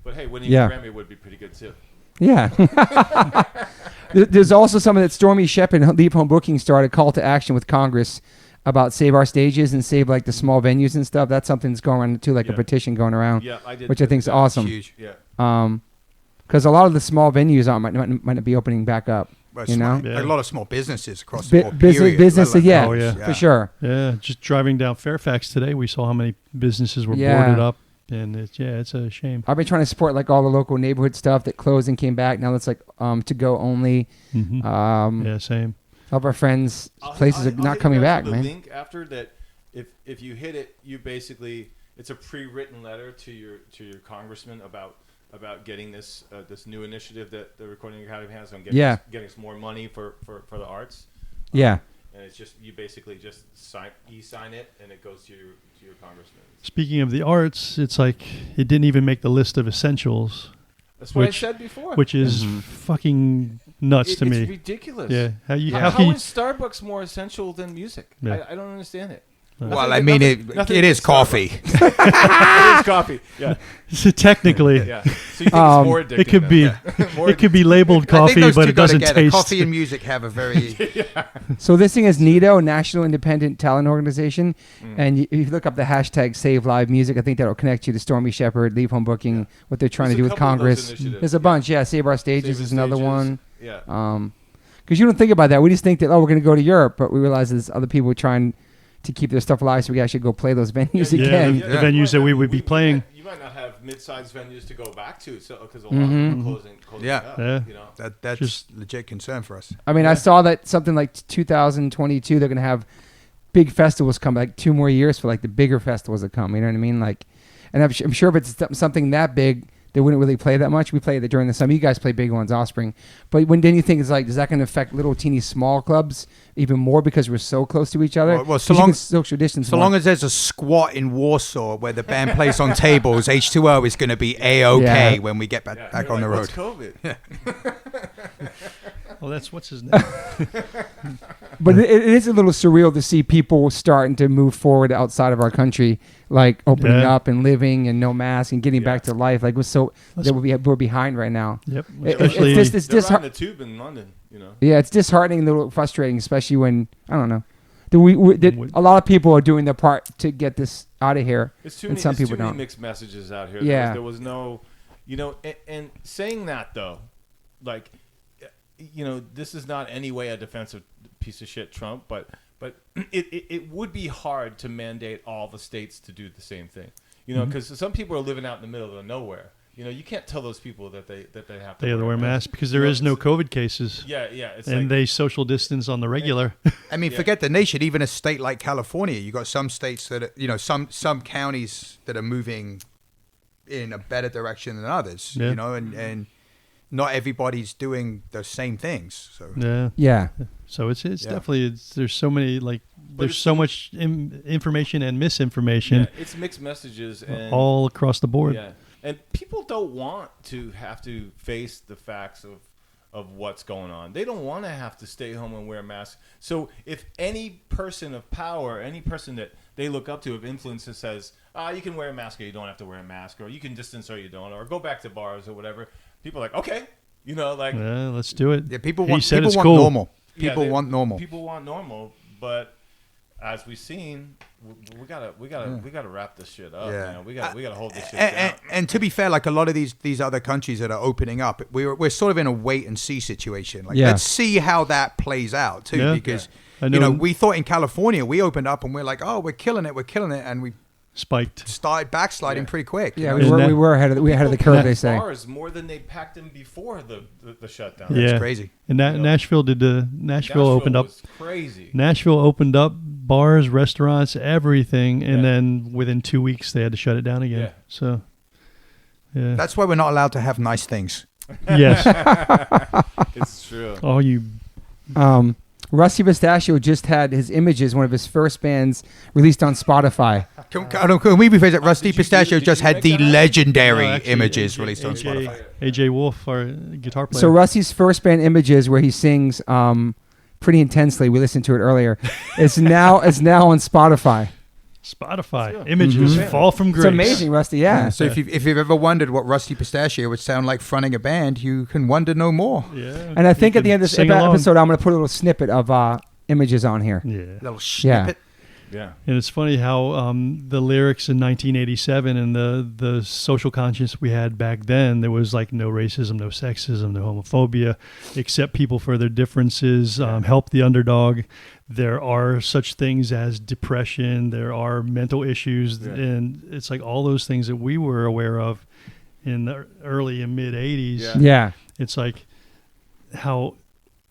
S2: But hey, winning a Grammy would be pretty good too.
S1: Yeah. There's also something that Stormy Shep and Leave Home Booking started, a call to action with Congress about save our stages and save like the small venues and stuff. That's something that's going around too, like a petition going around.
S2: Yeah, I did.
S1: Which I think is awesome.
S4: Huge.
S2: Yeah.
S1: Because a lot of the small venues might not be opening back up.
S4: Well,
S1: Yeah.
S4: a lot of small businesses across the board.
S1: Businesses, yeah,
S3: Oh, yeah.
S1: for sure.
S3: Yeah, just driving down Fairfax today, we saw how many businesses were boarded up, and it's a shame.
S1: I've been trying to support like all the local neighborhood stuff that closed and came back. Now it's like to go only.
S3: Mm-hmm. Yeah, same.
S1: All of our friends' places are not coming back, man.
S2: The link after that, if you hit it, you basically it's a pre-written letter to your congressman about getting this new initiative that the Recording Academy has on getting us more money for the arts.
S1: Yeah.
S2: And it's just you basically just sign it and it goes to your congressman.
S3: Speaking of the arts, it's like it didn't even make the list of essentials.
S2: That's what I said before.
S3: Which is fucking nuts to me.
S2: It's ridiculous.
S3: Yeah. How
S2: is Starbucks more essential than music?
S3: Yeah.
S2: I don't understand it.
S4: Well, I mean, it is coffee.
S2: It is coffee. Yeah.
S3: So technically,
S2: Yeah. So you think it's more addictive?
S3: it could be
S2: More
S3: it could be labeled
S4: I think
S3: coffee,
S4: those
S3: but
S4: two
S3: it
S4: go
S3: doesn't
S4: together.
S3: taste.
S4: Coffee and music have a very...
S1: So this thing is NITO, National Independent Talent Organization, and if you look up the hashtag Save Live Music, I think that'll connect you to Stormy Shepherd, Leave Home Booking, what they're trying
S2: There's
S1: to do
S2: a
S1: with
S2: couple of those
S1: Congress.
S2: initiatives.
S1: There's a bunch, yeah. Save Our Stages
S2: Save
S1: is
S2: Our
S1: another
S2: Stages.
S1: one.
S2: Yeah.
S1: Because you don't think about that. We just think that, we're going to go to Europe, but we realize there's other people trying to keep their stuff alive, so we actually go play those venues again.
S3: The venues that we would be playing.
S2: You might not have mid-sized venues to go back to, because a lot of them are closing up.
S3: Yeah.
S2: You know?
S4: That's
S3: Just
S4: legit concern for us.
S1: I mean, I saw that something like 2022, they're going to have big festivals come, like 2 more years for like the bigger festivals that come. You know what I mean? Like, and I'm sure if it's something that big, they wouldn't really play that much. We play it during the summer. You guys play big ones, Offspring. But then you think, it's like, is that going to affect little teeny small clubs even more because we're so close to each other?
S4: Well, so long as
S1: social distance.
S4: long as there's a squat in Warsaw where the band plays on tables, H2O is going to be A-OK
S1: Yeah.
S4: when we get back
S2: You're
S4: on the road.
S2: What's COVID?
S3: Well, that's what's his name.
S1: But it is a little surreal to see people starting to move forward outside of our country, like opening up and living and no mask and getting back to life. Like we're behind right now.
S3: Yep.
S1: Especially, it's
S2: They're riding the tube in London, you know.
S1: Yeah, it's disheartening and a little frustrating, especially when, I don't know. A lot of people are doing their part to get this out of here, and some people don't.
S2: Mixed messages out here.
S1: Yeah.
S2: There was no, and saying that though, like, this is not any way a defensive piece of shit Trump, but it would be hard to mandate all the states to do the same thing, because some people are living out in the middle of nowhere. You can't tell those people that they have to
S3: wear masks because there is no COVID cases.
S2: Yeah. It's
S3: and they social distance on the regular.
S4: I mean, forget the nation. Even a state like California, you got some states that are, some counties that are moving in a better direction than others. And not everybody's doing the same things. So
S1: Yeah.
S3: So it's definitely there's so many there's so much information and misinformation.
S2: Yeah, it's mixed messages and
S3: all across the board.
S2: Yeah, and people don't want to have to face the facts of what's going on. They don't want to have to stay home and wear masks. So if any person of power, any person that they look up to of influence that says, you can wear a mask or you don't have to wear a mask, or you can distance or you don't, or go back to bars or whatever, people are like, okay,
S3: let's do it.
S4: Yeah, people
S3: He
S4: want
S3: said it's
S4: want
S3: cool.
S4: normal. People want normal.
S2: People want normal, but as we've seen, we gotta wrap this shit up.
S4: Yeah.
S2: Man. We gotta hold this shit down.
S4: And to be fair, like a lot of these other countries that are opening up, we're sort of in a wait and see situation. Like let's see how that plays out too, because we thought in California we opened up and we're like, oh, we're killing it, and we started backsliding pretty quick.
S1: Yeah, we were ahead of the curve. They say
S2: bars more than they packed them before the shutdown.
S3: Yeah,
S4: it's crazy.
S3: And Nashville opened up.
S2: Was crazy.
S3: Nashville opened up bars, restaurants, everything, and then within 2 weeks they had to shut it down again. Yeah. So, yeah,
S4: that's why we're not allowed to have nice things.
S3: Yes,
S2: it's true.
S3: Oh, you.
S1: Rusty Pistachio just had his Images, one of his first bands, released on Spotify.
S4: Can we rephrase it? Rusty Pistachio just had the legendary Images released on Spotify.
S3: AJ Wolf, our guitar player.
S1: So Rusty's first band, Images, where he sings pretty intensely, we listened to it earlier, is now on Spotify.
S3: Images fall from grace.
S1: It's amazing, Rusty. Yeah.
S4: So if you've ever wondered what Rusty Pistachio would sound like fronting a band, you can wonder no more.
S3: Yeah.
S1: And I think at the end of this episode, I'm going to put a little snippet of Images on here.
S3: Yeah.
S4: Little snippet.
S2: Yeah.
S3: And it's funny how the lyrics in 1987 and the social conscience we had back then, there was like no racism, no sexism, no homophobia, accept people for their differences, help the underdog. There are such things as depression. There are mental issues. Yeah. And it's like all those things that we were aware of in the early and mid 80s.
S1: Yeah.
S3: It's like how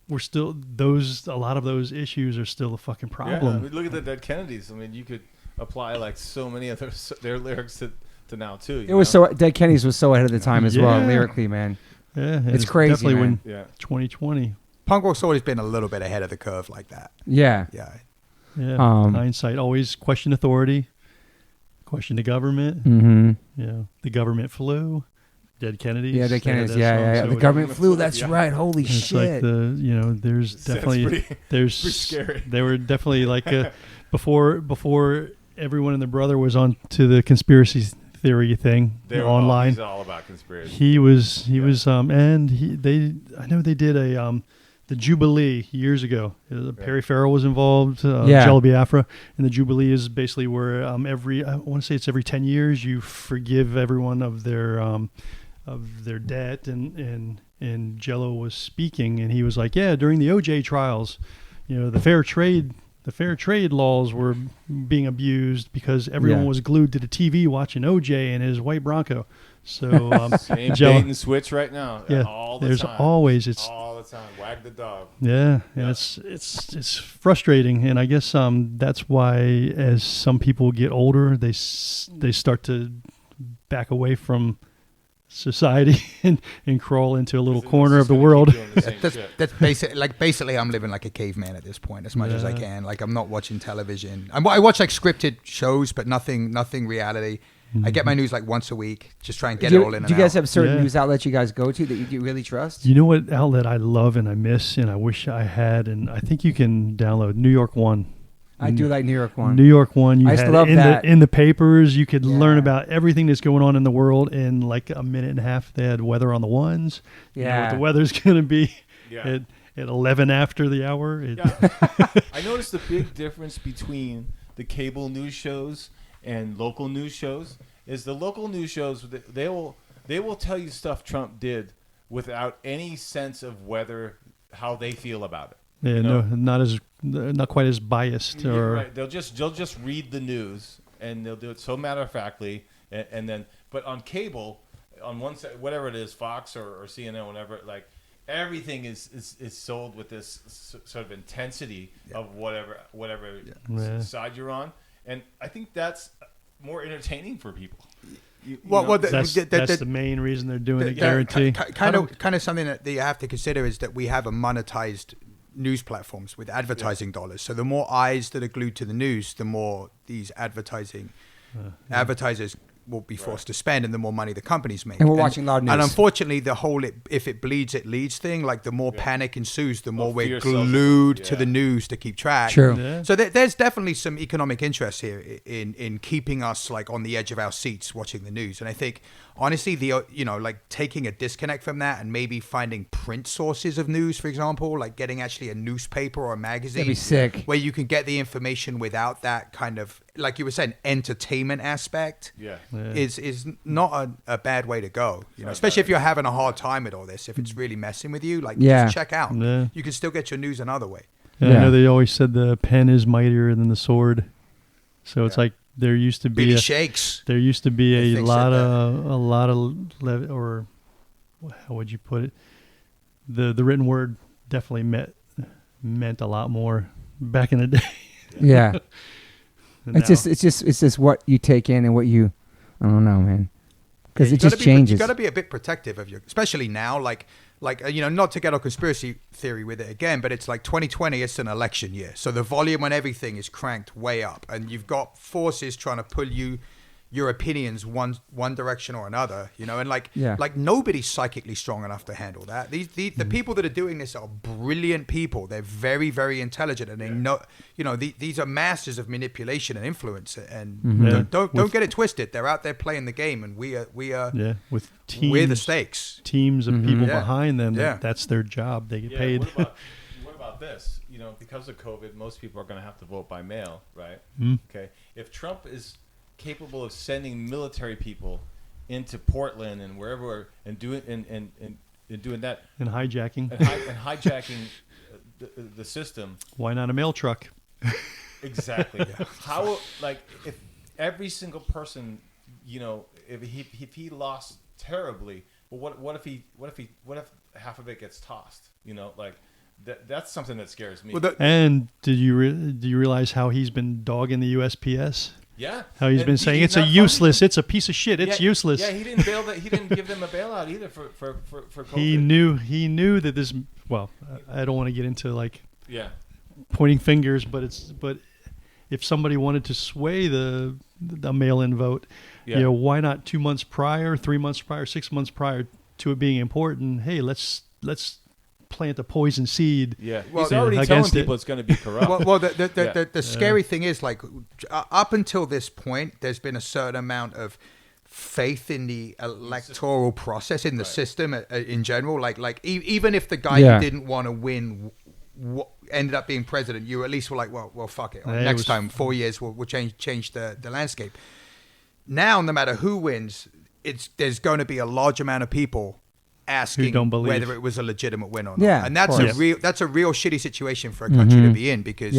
S3: we're still a lot of those issues are still a fucking problem.
S2: Yeah, I mean, look at the Dead Kennedys. I mean, you could apply like so many of their lyrics to now too.
S1: It was so Dead Kennedys was so ahead of the time as well lyrically, man.
S3: Yeah,
S1: it's crazy.
S3: Definitely
S1: man.
S3: 2020.
S4: Punk rock's always been a little bit ahead of the curve like that.
S1: Yeah.
S3: Hindsight, always question authority, question the government.
S1: Mm-hmm.
S3: Yeah, the government flu. Dead Kennedys.
S1: Yeah, Dead Kennedys.
S3: That
S1: Yeah.
S3: song.
S1: The
S3: So
S1: government flew. That's right. Holy
S3: it's
S1: shit.
S3: like there's definitely
S2: pretty scary.
S3: They were definitely like before everyone and their brother was on to the conspiracy theory thing online.
S2: He's all about conspiracy.
S3: He was and I know they did the Jubilee years ago. Perry Farrell was involved, Jello Biafra, and the Jubilee is basically where I want to say it's every 10 years you forgive everyone of their debt, and Jello was speaking, and he was like, yeah, during the OJ trials, the fair trade laws were being abused because everyone was glued to the TV watching OJ and his white Bronco. So
S2: same bait and switch right now.
S3: Yeah,
S2: all the
S3: there's
S2: time.
S3: always
S2: all the time. Wag the dog.
S3: Yeah, and it's frustrating, and I guess that's why as some people get older, they start to back away from society and crawl into a little corner of the world.
S4: That's basically I'm living like a caveman at this point as much as I can. Like I'm not watching television. I watch like scripted shows, but nothing reality. I get my news like once a week, just try and get it all in and out.
S1: Do you guys have certain news outlets you guys go to that you really trust?
S3: You know what outlet I love and I miss and I wish I had, and I think you can download New York One.
S1: I do like New York One.
S3: New York One. You
S1: I used
S3: had
S1: to love that.
S3: in the papers. You could learn about everything that's going on in the world in like a minute and a half. They had weather on the ones. You know what the weather's going to be at 11 after the hour.
S2: I noticed the big difference between the cable news shows and local news shows is the local news shows, they will tell you stuff Trump did without any sense of how they feel about it.
S3: Yeah, not quite as biased.
S2: Right. They'll just read the news and they'll do it so matter of factly, and then but on cable, on one side, whatever it is, Fox or CNN, whatever, like everything is sold with this sort of intensity of whatever side you're on, and I think that's more entertaining for people.
S3: That's the main reason they're doing it. Guarantee.
S4: Kind of something that you have to consider is that we have a monetized news platforms with advertising dollars. So the more eyes that are glued to the news, the more these advertisers will be forced to spend, and the more money the companies make.
S1: And we're watching loud news.
S4: And unfortunately, the whole if it bleeds, it leads thing, like the more panic ensues, the more we're glued to the news to keep track.
S1: True.
S3: Yeah.
S4: So there's definitely some economic interest here in keeping us like on the edge of our seats watching the news. And I think honestly, like taking a disconnect from that and maybe finding print sources of news, for example, like getting actually a newspaper or a magazine.
S1: That'd be sick.
S4: Where you can get the information without that kind of, like you were saying, entertainment aspect. Is not a bad way to go. Especially if you're having a hard time with all this. If it's really messing with you, like just check out.
S3: Yeah.
S4: You can still get your news another way.
S3: I know they always said the pen is mightier than the sword. So it's like there used to be
S4: Billy Shakes.
S3: There used to be a lot of or how would you put it? The written word definitely meant a lot more back in the day.
S1: Yeah. It's just what you take in and what you, I don't know, man. Because it just changes.
S4: You got to be a bit protective of especially now, like not to get on conspiracy theory with it again, but it's like 2020, it's an election year. So the volume on everything is cranked way up, and you've got forces trying to pull your opinions one direction or another, and like nobody's psychically strong enough to handle that. The people that are doing this are brilliant people. They're very, very intelligent, and they know, these are masters of manipulation and influence. And don't get it twisted. They're out there playing the game, and we are
S3: with teams,
S4: we're the stakes.
S3: Teams of people behind them. That's their job. They get paid.
S2: What about this? Because of COVID, most people are going to have to vote by mail, right? Okay. If Trump is capable of sending military people into Portland and wherever and doing that
S3: and hijacking
S2: the system.
S3: Why not a mail truck?
S2: Exactly. How if every single person, if he lost terribly, well, what if half of it gets tossed? That's something that scares me.
S3: And did you realize how he's been dogging the USPS?
S2: Yeah,
S3: how he's been saying it's a piece of shit. It's useless.
S2: Yeah, he didn't give them a bailout either for COVID.
S3: He knew that this. Well, I don't want to get into pointing fingers, but if somebody wanted to sway the the mail-in vote.
S2: Yeah.
S3: Why not 2 months prior, 3 months prior, 6 months prior to it being important? Hey, let's plant a poison seed.
S2: Yeah,
S4: Well,
S2: he's already telling
S3: against it.
S2: people it's going to be corrupt.
S4: Well, the scary thing is, like, up until this point, there's been a certain amount of faith in the electoral process, in the system in general. Like even if the guy who didn't want to win ended up being president, you at least were like, well, fuck it. Next time, 4 years, we'll change the landscape. Now, no matter who wins, there's going to be a large amount of people asking whether it was a legitimate win or not.
S1: Yeah,
S4: and that's a real shitty situation for a country to be in, because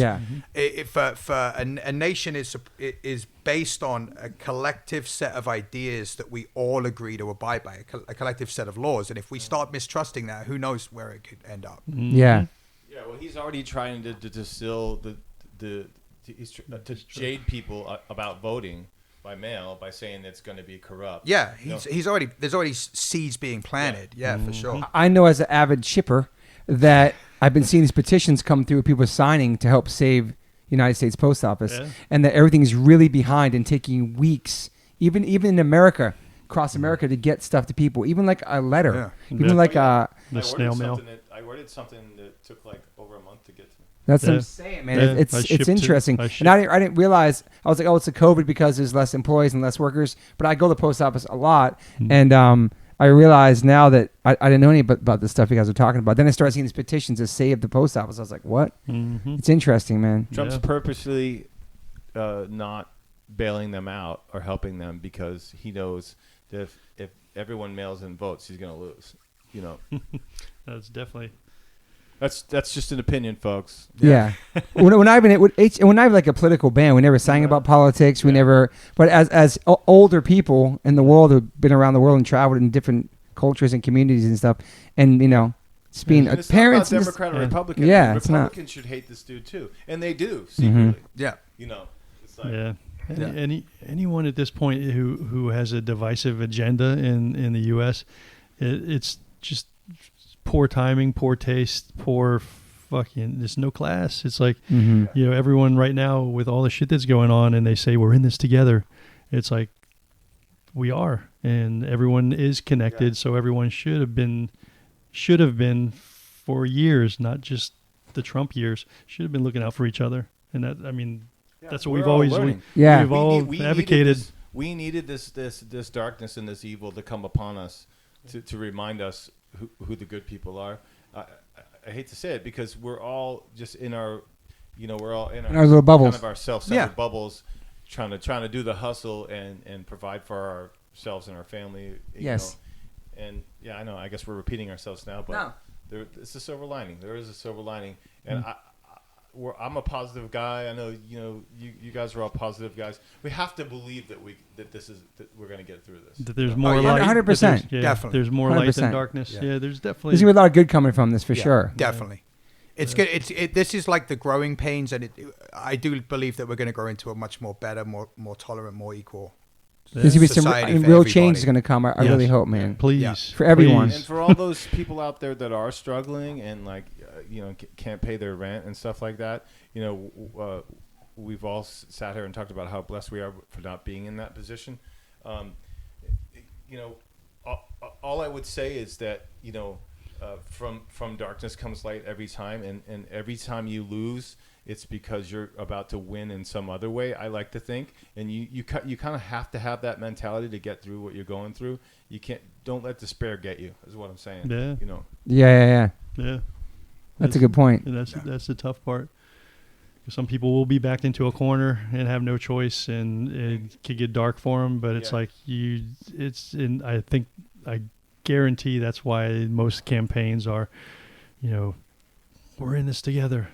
S4: if for a nation is based on a collective set of ideas that we all agree to abide by, a collective set of laws, and if we start mistrusting that, who knows where it could end up.
S1: Yeah.
S2: Yeah, well, he's already trying to distill to jade people about voting by mail by saying it's going to be corrupt.
S4: Yeah, there's already seeds being planted. Yeah, for sure.
S1: I know as an avid shipper that I've been seeing these petitions come through, people signing to help save United States Post Office, and that everything's really behind and taking weeks, even in America, across America, to get stuff to people, even like a letter, even like
S3: the snail mail.
S2: I ordered something that took like over a month to get to me.
S1: That's what I'm saying, man.
S3: Yeah,
S1: It's interesting. And I didn't realize, I was like, oh, it's a COVID because there's less employees and less workers. But I go to the post office a lot. And I realize now that I didn't know any about the stuff you guys are talking about. Then I started seeing these petitions to save the post office. I was like, what? It's interesting, man.
S2: Trump's purposely not bailing them out or helping them because he knows that if everyone mails in votes, he's going to lose.
S3: That's definitely...
S2: That's just an opinion, folks.
S1: Yeah. when I have like a political band, we never sang about politics. We never. But as older people in the world who've been around the world and traveled in different cultures and communities and stuff, and it's being
S2: it's
S1: parents.
S2: Not about Democrat or Republican.
S1: Yeah,
S2: Republicans should hate this dude too, and they do secretly.
S4: Yeah.
S2: It's like
S3: anyone at this point who has a divisive agenda in the U.S., it's just poor timing, poor taste, poor fucking. There's no class. It's like everyone right now with all the shit that's going on, and they say we're in this together. It's like we are, and everyone is connected. So everyone should have been for years, not just the Trump years. Should have been looking out for each other, and that's what we've always we've all advocated.
S2: We needed this darkness and this evil to come upon us to remind us who the good people are. I hate to say it because we're all just in our, we're all in our
S1: little bubbles,
S2: kind of our self-centered bubbles, trying to do the hustle and provide for ourselves and our family.
S1: Yes.
S2: And I know. I guess we're repeating ourselves now, but it's a silver lining. There is a silver lining, and I'm a positive guy. I know you guys are all positive guys. We have to believe that we're going to get through this.
S3: That there's more light.
S1: 100%.
S4: Definitely.
S3: There's more light
S1: 100%.
S3: than darkness. Yeah, there's definitely.
S1: There's gonna be a lot of good coming from this for sure.
S4: Definitely. It's good. This is like the growing pains, and I do believe that we're going to grow into a much more better, more tolerant, more equal.
S1: There's gonna be some real change is gonna come. I really hope, man.
S3: Please,
S1: for everyone,
S2: and for all those people out there that are struggling and can't pay their rent and stuff like that. We've all sat here and talked about how blessed we are for not being in that position. All I would say is that from darkness comes light every time, and every time you lose, it's because you're about to win in some other way. I like to think, and you kind of have to have that mentality to get through what you're going through. Don't let despair get you. Is what I'm saying.
S3: Yeah.
S1: Yeah. That's a good point.
S3: And that's the tough part. Some people will be backed into a corner and have no choice, and it could get dark for them. But it's like I guarantee that's why most campaigns are, we're in this together.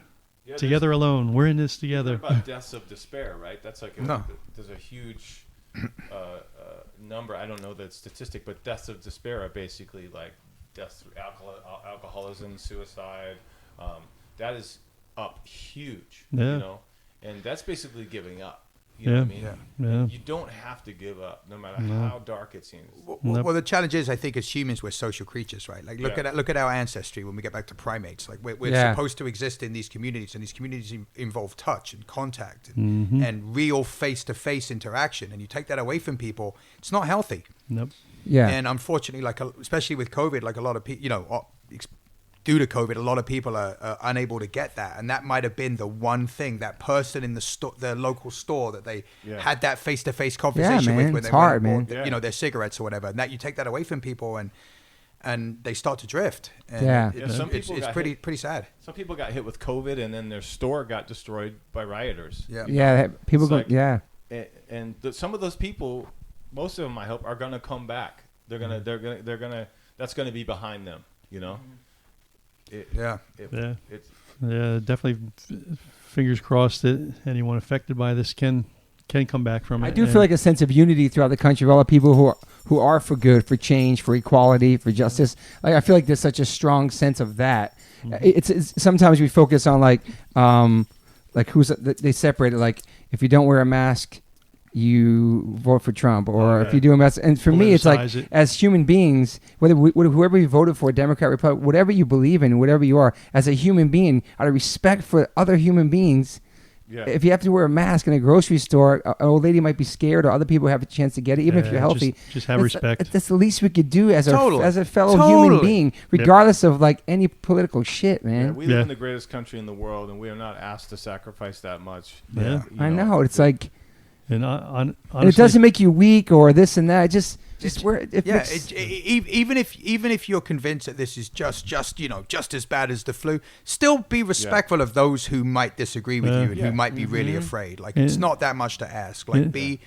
S3: Yeah, together alone, we're in this together.
S2: About deaths of despair, right? That's like there's a huge number. I don't know the statistic, but deaths of despair are basically like deaths through alcoholism, suicide. That is up huge, and that's basically giving up. You know what I mean?
S3: Yeah.
S2: And you don't have to give up, no matter how dark it seems.
S4: Well, the challenge is, I think, as humans, we're social creatures, right? Like, look at our ancestry when we get back to primates. Like, we're supposed to exist in these communities, and these communities involve touch and contact and real face-to-face interaction. And you take that away from people, it's not healthy.
S3: Nope.
S1: Yeah.
S4: And unfortunately, especially with COVID, like a lot of people, due to COVID, a lot of people are unable to get that, and that might have been the one thing, that person in the local store that they had that face-to-face conversation with when they went and bought, their cigarettes or whatever. And that you take that away from people, and they start to drift. And
S2: some people
S4: it's pretty sad.
S2: Some people got hit with COVID, and then their store got destroyed by rioters.
S1: People go.
S2: And some of those people, most of them, I hope, are gonna come back. They're gonna. That's gonna be behind them. You know.
S3: Definitely. Fingers crossed that anyone affected by this can come back from it.
S1: I do feel like a sense of unity throughout the country of all the people who are for good, for change, for equality, for justice. Like I feel like there's such a strong sense of that. It's sometimes we focus on like they separate it. Like if you don't wear a mask, you vote for Trump, or if you do a mess. And for me, it's like as human beings, whoever you voted for, Democrat, Republican, whatever you believe in, whatever you are, as a human being, out of respect for other human beings, if you have to wear a mask in a grocery store, an old lady might be scared, or other people have a chance to get it, even if you're healthy.
S3: Just have respect.
S1: That's the least we could do as a fellow human being, regardless of like any political shit, man.
S2: Yeah, we live in the greatest country in the world, and we are not asked to sacrifice that much.
S1: I know. It's like.
S3: And
S1: honestly, and it doesn't make you weak or this and that.
S4: Even if you're convinced that this is just as bad as the flu, still be respectful of those who might disagree with you and who might be really afraid. Like it's not that much to ask. Like be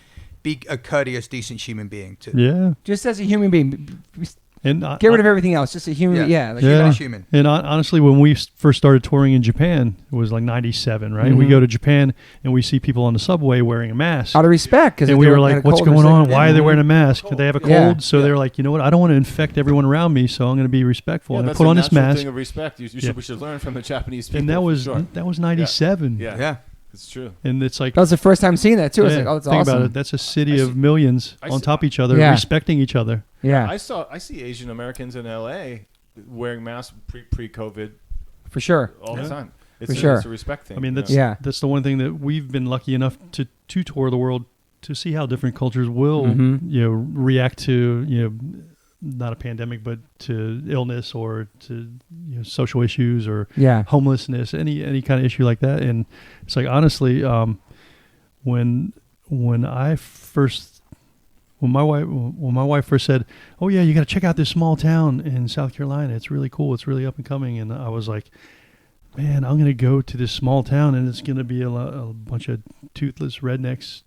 S4: a courteous, decent human being.
S1: Just as a human being.
S3: And
S1: get rid of everything else. Just a human.
S4: Human.
S3: And honestly, when we first started touring in Japan, it was like 97, right? We go to Japan and we see people on the subway wearing a mask.
S1: Out of respect.
S3: And we were like, what's going on? Why are they wearing a mask? Did they have a cold? So they're like, you know what? I don't want to infect everyone around me, so I'm going to be respectful. And I put on this mask.
S2: Thing of respect. We should learn from the Japanese people.
S3: And that was 97.
S2: Yeah. It's true.
S3: And it's like...
S1: That was the first time seeing that, too. I was like, oh, that's awesome.
S3: Think about it. That's a city of millions on top of each other, respecting each other.
S1: Yeah.
S2: I see Asian Americans in L.A. wearing masks pre-COVID.
S1: For sure.
S2: All the time.
S1: It's a
S2: respect thing.
S3: I mean, that's the one thing that we've been lucky enough to tour the world to see how different cultures will react to, not a pandemic, but to illness or to social issues or homelessness, any kind of issue like that. And it's like, honestly, when my wife first said, "Oh yeah, you got to check out this small town in South Carolina. It's really cool. It's really up and coming," and I was like, "Man, I'm gonna go to this small town, and it's gonna be a bunch of toothless rednecks."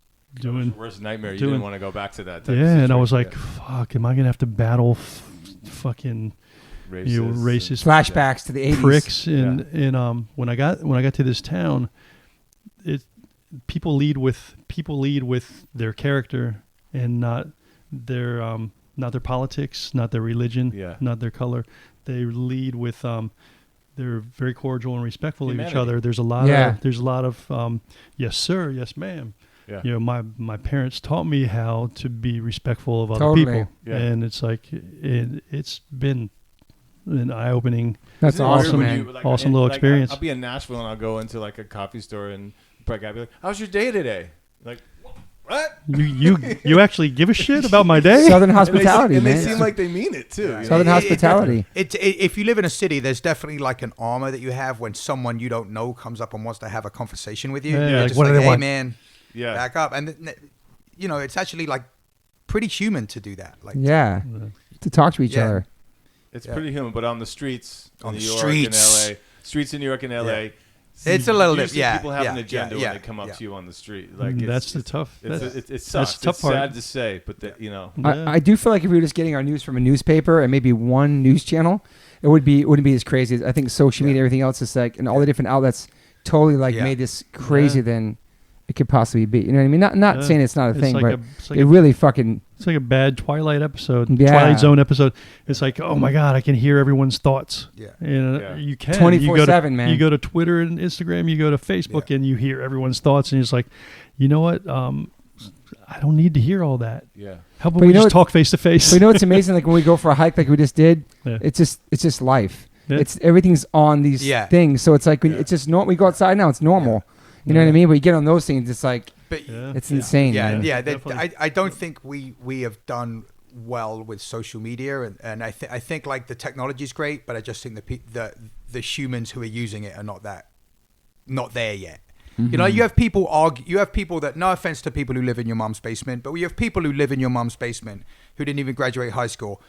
S2: Worst nightmare. You didn't want to go back to that.
S3: And I was like, "Fuck, am I gonna have to battle fucking racist
S1: flashbacks to the 80s
S3: pricks?" And when I got to this town, people lead with their character and not their politics, not their religion, not their color. They lead with they're very cordial and respectful of each other. There's a lot of yes sir, yes ma'am. Yeah. My parents taught me how to be respectful of other people. Yeah. And it's like it's been an eye-opening,
S1: that's awesome, man.
S3: Awesome little experience.
S2: I'll be in Nashville and I'll go into like a coffee store and probably I'll be like, "How's your day today?" Like, what?
S3: You actually give a shit about my day?
S1: Southern hospitality,
S2: and
S1: man.
S2: They seem like they mean it too.
S1: Southern hospitality.
S4: If you live in a city, there's definitely like an armor that you have when someone you don't know comes up and wants to have a conversation with you.
S3: Yeah,
S4: just
S3: what do they want?
S4: Man, back up. And it's actually like pretty human to do that. Like
S1: to talk to each other.
S2: It's pretty human, but on the streets in New York and LA, streets in New York and LA.
S4: It's a little bit,
S2: people have an agenda when they come up to you on the street. Like
S3: that's the tough.
S2: It sucks.
S3: Tough
S2: it's
S3: part.
S2: sad to say, but
S1: I do feel like if we were just getting our news from a newspaper and maybe one news channel, wouldn't be as crazy as I think social media, everything else is like, and all the different outlets totally made this crazy than it could possibly be. You know what I mean? Not saying it's not a thing, but it really fucking
S3: It's like a bad Twilight episode,
S1: Yeah.
S3: Twilight Zone episode. It's like, oh my God, I can hear everyone's thoughts.
S4: Yeah.
S3: And
S2: Yeah.
S3: you can
S1: 24/7, man.
S3: You go to Twitter and Instagram, you go to Facebook, and you hear everyone's thoughts, and it's like, you know what? I don't need to hear all that.
S2: Yeah.
S3: How about
S1: But
S3: we
S1: you know
S3: just talk face to face?
S1: But you know what's amazing? Like when we go for a hike, like we just did,
S3: Yeah.
S1: it's just life.
S3: Yeah.
S1: It's everything's on these
S4: Yeah.
S1: things. So it's like it's just we go outside now. It's normal. You know what I mean? But you get on those things, it's like
S4: But
S1: it's insane.
S4: yeah,
S1: man.
S4: yeah.
S3: Definitely.
S4: I don't think we have done well with social media, and I think like the technology is great, but I just think the humans who are using it are not there yet. You know, you have people argue. You have people that, no offense to people who live in your mom's basement, but we have people who live in your mom's basement who didn't even graduate high school,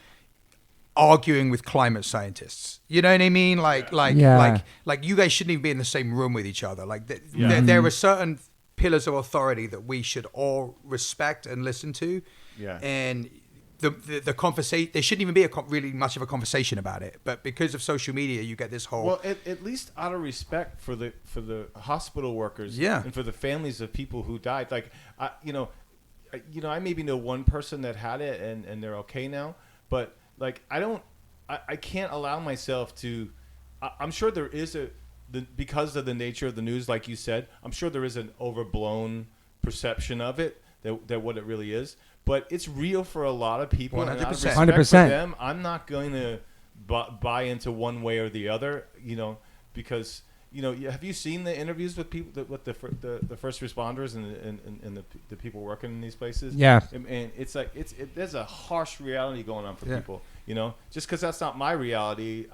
S4: arguing with climate scientists. You know what I mean? Like you guys shouldn't even be in the same room with each other. Like there are certain pillars of authority that we should all respect and listen to. Yeah. And the conversation, there shouldn't even be really much of a conversation about it, but because of social media, you get this whole.
S2: Well, at least out of respect for the hospital workers, and for the families of people who died. Like, I maybe know one person that had it and they're okay now, but like I can't allow myself to. I'm sure there is because of the nature of the news, like you said, I'm sure there is an overblown perception of it that what it really is. But it's real for a lot of people.
S4: 100%.
S2: And out of respect
S1: 100%.
S2: for them, I'm not going to buy into one way or the other, because, have you seen the interviews with people, with the first responders and the people working in these places?
S1: Yeah.
S2: And it's like, there's a harsh reality going on for people, just because that's not my reality,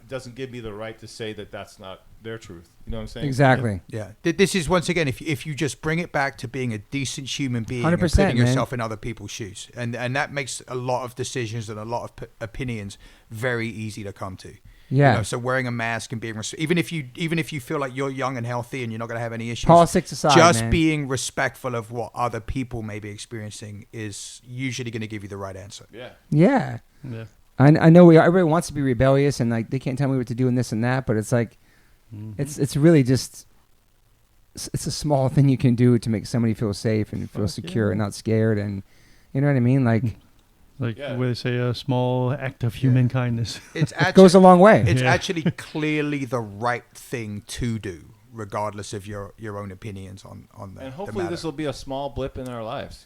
S2: doesn't give me the right to say that that's not their truth. You know what I'm saying?
S1: Exactly.
S4: Yeah. This is, once again, if you just bring it back to being a decent human being
S1: 100%,
S4: and putting
S1: man.
S4: yourself in other people's shoes. And that makes a lot of decisions and a lot of opinions very easy to come to.
S1: Yeah.
S4: So wearing a mask and being even if you feel like you're young and healthy and you're not going to have any issues,
S1: Politics aside,
S4: just
S1: man.
S4: being respectful of what other people may be experiencing is usually going to give you the right answer.
S2: Yeah.
S1: Yeah.
S3: Yeah.
S1: I know everybody wants to be rebellious and like they can't tell me what to do and this and that, but it's like it's really just it's a small thing you can do to make somebody feel safe and feel secure and not scared, and you know what I mean, like
S3: where they say a small act of human kindness.
S4: It
S1: goes a long way.
S4: It's actually clearly the right thing to do, regardless of your own opinions on that.
S2: And hopefully this will be a small blip in our lives.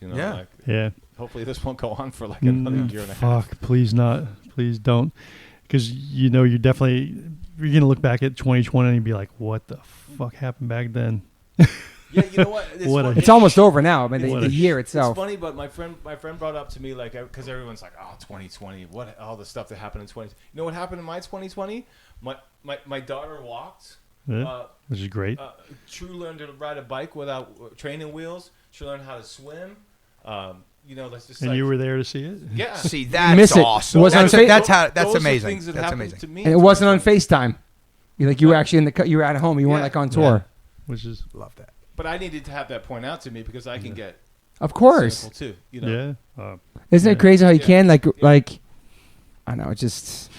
S2: Hopefully this won't go on for like another year and a half.
S3: Fuck, please not. Please don't. Because, you're going to look back at 2020 and be like, what the fuck happened back then?
S2: Yeah, you know what?
S1: It's almost over now. I mean, the year itself.
S2: It's funny, but my friend brought up to me, like, because everyone's like, oh, 2020, what all the stuff that happened in 2020. You know what happened in my 2020? My daughter walked.
S3: Yeah, which is great.
S2: True learned to ride a bike without training wheels. She learned how to swim. That's just.
S3: And you were there to see it?
S2: Yeah.
S4: See, that's awesome. That's amazing. That's amazing.
S2: To me
S1: And it wasn't on FaceTime. You were actually you were at home. You weren't like on tour.
S3: Yeah. Which is
S4: love that.
S2: But I needed to have that point out to me because I can get.
S1: Of course.
S2: Cynical too.
S3: Yeah.
S1: Isn't it crazy how you can like I know it just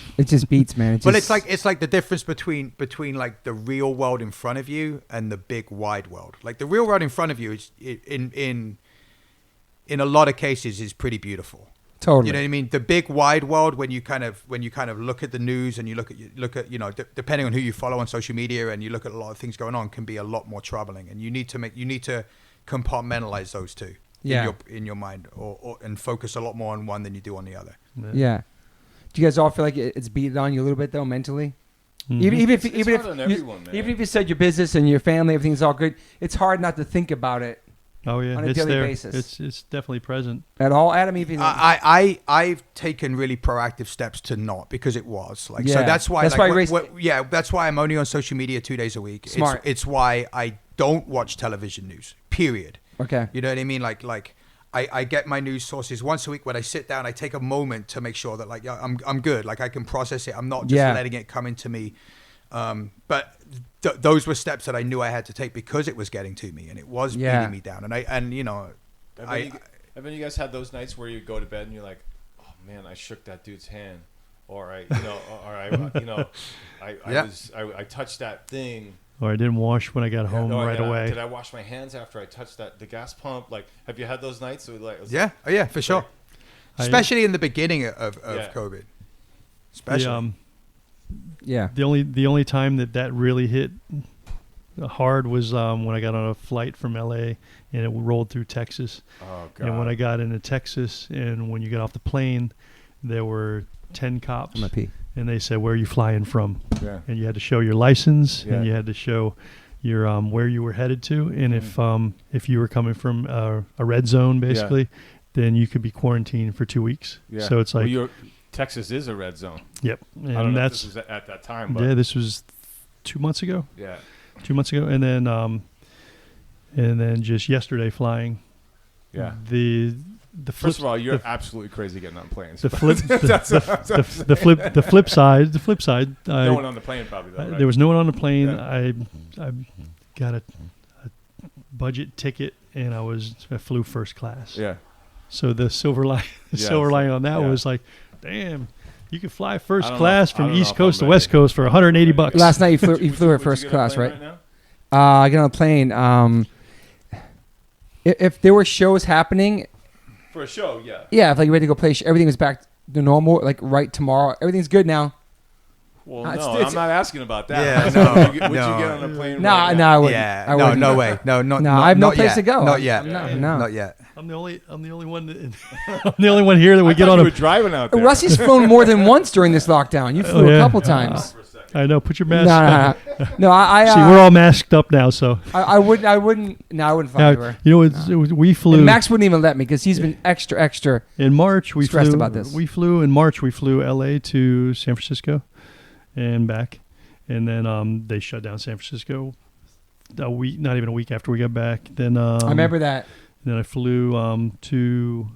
S1: beats, man.
S4: Well, it's like the difference between like the real world in front of you and the big wide world. Like the real world in front of you is in a lot of cases is pretty beautiful.
S1: Totally.
S4: You know what I mean? The big wide world, when you kind of look at the news and you look at depending on who you follow on social media and you look at a lot of things going on, can be a lot more troubling. And you need to compartmentalize those two in your mind, or and focus a lot more on one than you do on the other.
S1: Yeah. Do you guys all feel like it's beating on you a little bit though mentally?
S3: Mm-hmm.
S1: Even if you said your business and your family, everything's all good, it's hard not to think about it.
S3: Oh yeah,
S1: on a daily basis.
S3: It's definitely present
S1: at all, Adam. Even
S4: I've taken really proactive steps to not, because it was like so. That's why. That's why I'm only on social media 2 days a week.
S1: Smart.
S4: It's why I don't watch television news. Period.
S1: Okay.
S4: You know what I mean? Like I get my news sources once a week. When I sit down, I take a moment to make sure that I'm good. Like I can process it. I'm not just letting it come into me. But those were steps that I knew I had to take because it was getting to me and it was beating me down. And you know,
S2: have you guys had those nights where you go to bed and you're like, oh man, I shook that dude's hand, or I touched that thing.
S3: Or I didn't wash when I got home away.
S2: Did I wash my hands after I touched the gas pump? Like, have you had those nights?
S4: For sure. especially in the beginning of COVID. Especially.
S3: The only time that really hit hard was when I got on a flight from LA and it rolled through Texas.
S2: Oh God!
S3: And when I got into Texas, and when you get off the plane, there were 10 cops.
S1: I'm a pee.
S3: And they said, "Where are you flying from?"
S2: Yeah.
S3: And you had to show your license,
S2: Yeah.
S3: and you had to show your where you were headed to, and if you were coming from a red zone, basically, then you could be quarantined for 2 weeks.
S2: Yeah.
S3: So it's like,
S2: Texas is a red zone.
S3: Yep. And
S2: I don't know if
S3: that's
S2: this was at that time. But
S3: this was 2 months ago.
S2: Yeah.
S3: 2 months ago, and then just yesterday flying.
S2: Yeah.
S3: The flip,
S2: First of all, you're absolutely crazy getting on planes.
S3: the flip the flip side.
S2: No one on the plane probably though, right?
S3: There was no one on the plane.
S2: Yeah.
S3: I got a budget ticket, and I flew first class.
S2: Yeah.
S3: So the silver lining on that was like, damn, you could fly first class from East Coast to West Coast for $180.
S1: Last night you flew at first class, right? I get on a plane. If there were shows happening,
S2: for a show, yeah.
S1: Yeah, if like you ready to go play, everything was back to normal. Like right tomorrow, everything's good now.
S2: Well, I'm not asking about that.
S4: Yeah,
S2: Would you get on a plane?
S1: No,
S2: I
S1: wouldn't.
S4: Yeah,
S1: I wouldn't.
S4: no way. No, not.
S1: No, I have no
S4: not
S1: place
S4: yet.
S1: to go.
S4: Not yet.
S1: No.
S4: Not yet.
S3: I'm the only one. I'm the only one here that we get on
S2: You
S3: a.
S2: were driving out there.
S1: Rusty's flown more than once during this lockdown. You flew a couple times.
S3: I know. Put your mask on.
S1: No, I
S3: See, we're all masked up now, so.
S1: I wouldn't. No, I wouldn't fly anywhere.
S3: You know, we flew.
S1: And Max wouldn't even let me because he's been extra.
S3: In March, we
S1: stressed
S3: flew.
S1: about this.
S3: In March, we flew LA to San Francisco, and back, and then they shut down San Francisco a week, not even a week after we got back. Then
S1: I remember that.
S3: Then I flew to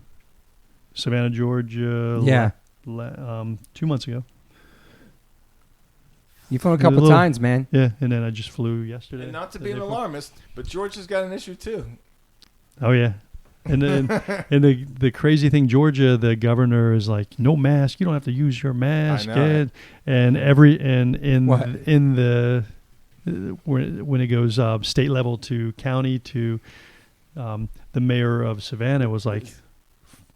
S3: Savannah, Georgia. 2 months ago.
S1: You've flown a couple times, man.
S3: Yeah, and then I just flew yesterday.
S2: And not to be an alarmist, but Georgia's got an issue too.
S3: Oh yeah, and then and the crazy thing, Georgia, the governor is like, no mask. You don't have to use your mask.
S2: I know.
S3: And in the when it goes state level to county to the mayor of Savannah was like,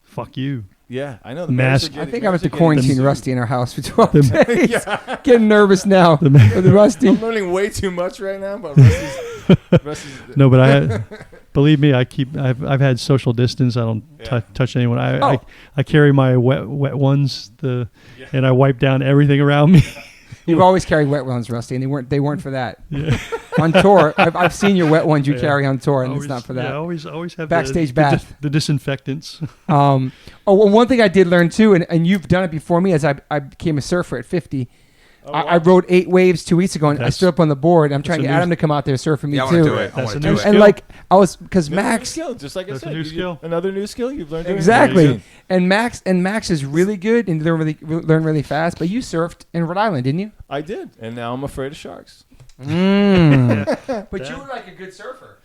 S3: fuck you.
S2: Yeah, I know. The
S3: mask.
S1: I think I have to quarantine Rusty in our house for 12 days. Getting nervous now. The Rusty.
S2: I'm learning way too much right now, but Rusty's
S3: no, but believe me, I've had social distance. I don't touch anyone. I carry my wet ones and I wipe down everything around me.
S1: You've always carried wet ones, Rusty, and they weren't for that.
S3: Yeah.
S1: On tour, I've seen your wet ones you carry on tour, and it's not for that.
S3: Yeah, always have
S1: backstage bath.
S3: The disinfectants.
S1: One thing I did learn too, and you've done it before me, as I became a surfer at 50.
S2: Oh,
S1: I rode 8 waves 2 weeks ago, and I stood up on the board. I'm trying to get Adam to come out there surfing me
S4: I
S1: too.
S4: want to do it.
S3: That's a new skill.
S1: And like I was, because Max,
S2: skill, just like I
S3: That's
S2: said,
S3: a new skill.
S2: Another new skill you've learned.
S1: Exactly. And Max is really good and learn really fast. But you surfed in Rhode Island, didn't you?
S2: I did, and now I'm afraid of sharks.
S1: But you were like a good surfer.